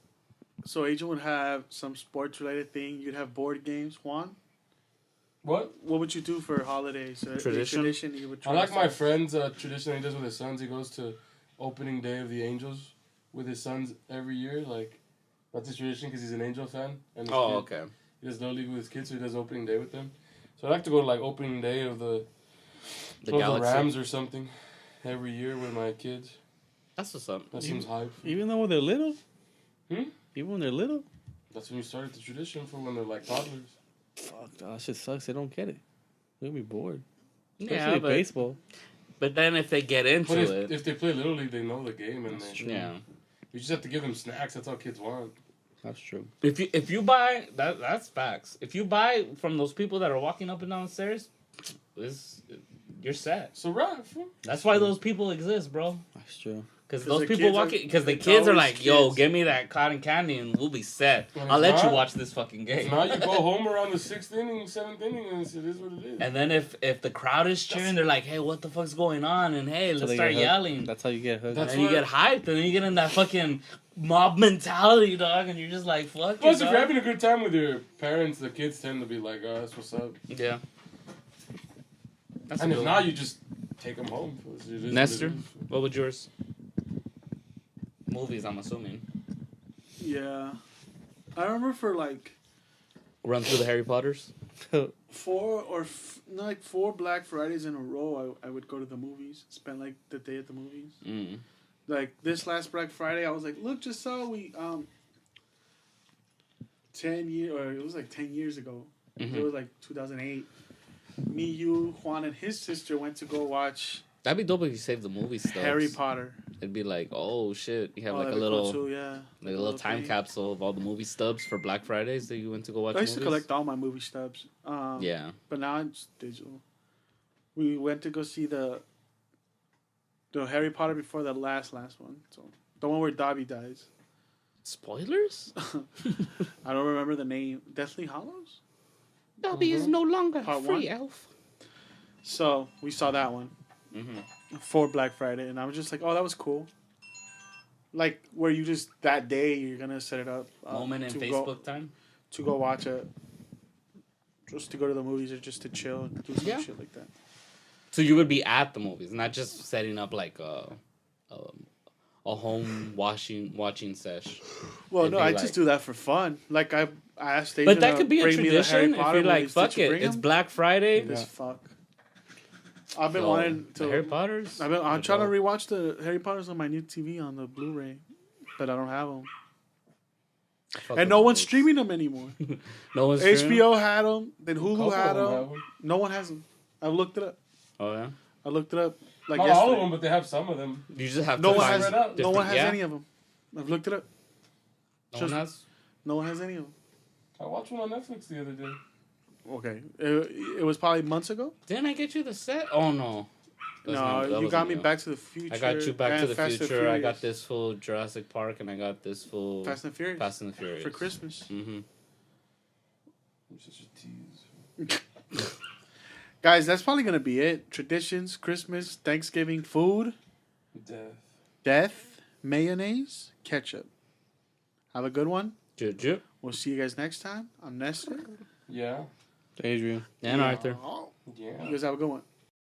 So Agent would have some sports related thing. You'd have board games. Juan, what would you do for holidays? Tradition. You would I like my friend's tradition he does with his sons. He goes to opening day of the Angels with his sons every year. Like That's his tradition because he's an Angel fan. And his Oh, kid, okay. He does Little League with his kids, so he does opening day with them. So I like to go to like opening day of the Galaxy. Rams or something every year with my kids. That's what's up. That seems hype. Even though when they're little? Hmm? Even when they're little? That's when you started the tradition for when they're like toddlers. Fuck, that shit sucks. They don't get it. They'll be bored. Yeah, Especially but, baseball. but then if they get into But it, if they play Little League, they know the game. And they, yeah. you just have to give them snacks. That's all kids want. That's true. If you buy that's facts. If you buy from those people that are walking up and down the stairs, you're set. So, right. That's why those people exist, bro. That's true. Because 'Cause those the people kids walking, are- because the it's kids are always like, "Yo, kids. give me that cotton candy and we'll be set. And I'll if let you not- watch this fucking game." Now you go home around the 6th inning, 7th inning, and it is what it is. And then if the crowd is cheering, they're like, "Hey, what the fuck's going on?" And hey, So let's they start get hooked. yelling. That's how you get hooked. And That's then you what- get hyped, and then you get in that fucking mob mentality, dog, and you're just like, "Fuck Plus, it, if you're dog." having a good time with your parents, the kids tend to be like, "Oh, that's what's up." Yeah. That's And if cool. not, you just take them home. It is what it Nestor, is. what would yours? Movies, I'm assuming. Yeah. I remember for like Run through the Harry Potters. 4 Black Fridays in a row, I would go to the movies, spend like the day at the movies. Mm. Like this last Black Friday, I was like, look, just saw we 10 years, or it was like 10 years ago. Mhm. It was like 2008. Me, you, Juan, and his sister went to go watch That'd be dope if you saved the movie stuff. Harry Potter. It'd be like, oh shit, you have like a that'd be little, cool too, yeah. like a little time thing. capsule of all the movie stubs for Black Fridays that you went to go watch. I used to movies. collect all my movie stubs. Yeah. But now it's digital. We went to go see the Harry Potter before the last one. So the one where Dobby dies. Spoilers? I don't remember the name. Deathly Hallows? Dobby is no longer Part free one? elf. So we saw that one for Black Friday, and I was just like, oh, that was cool. Like where you just that day you're gonna set it up. Moment in to Facebook time. to go watch it. Just to go to the movies or just to chill and do some Yeah. shit like that. So you would be at the movies, not just setting up like a home watching sesh. Well, It'd no, be I like- just do that for fun. Like I asked Asian But that to could be a bring me the Harry tradition if Potter you're like, movies. Did fuck you it, bring it's 'em? Black Friday. This fuck. I've been So, wanting the to. Harry Potters. I'm trying to rewatch the Harry Potters on my new TV on the Blu-ray, but I don't have them. And no one's streaming them anymore. No one's streaming? HBO had them, then Hulu Couple had of them them. have 'em. No one has them. I looked it up. Oh yeah. I looked it up. Like Not all of yesterday. them, but they have some of them. You just have No to one find has. spread out. No different- one has yeah? any of them. I've looked it up. No one has. No one has any of them. I watched one on Netflix the other day. Okay, it was probably months ago. Didn't I get you the set? Oh no. That's not- that No, you wasn't got me you. Back to the Future. I got you Back to and the Fast and Future. I got Furious. this full Jurassic Park, and I got this full Fast and Furious Fast and the Furious for Christmas. Mm-hmm. I'm such a tease. Guys, that's probably gonna be it. Traditions, Christmas, Thanksgiving, food, Death. death, mayonnaise, ketchup. Have a good one. Juju We'll see you guys next time. I'm Nestor. Yeah. Adrian. and Arthur. Yeah. You guys have a good one.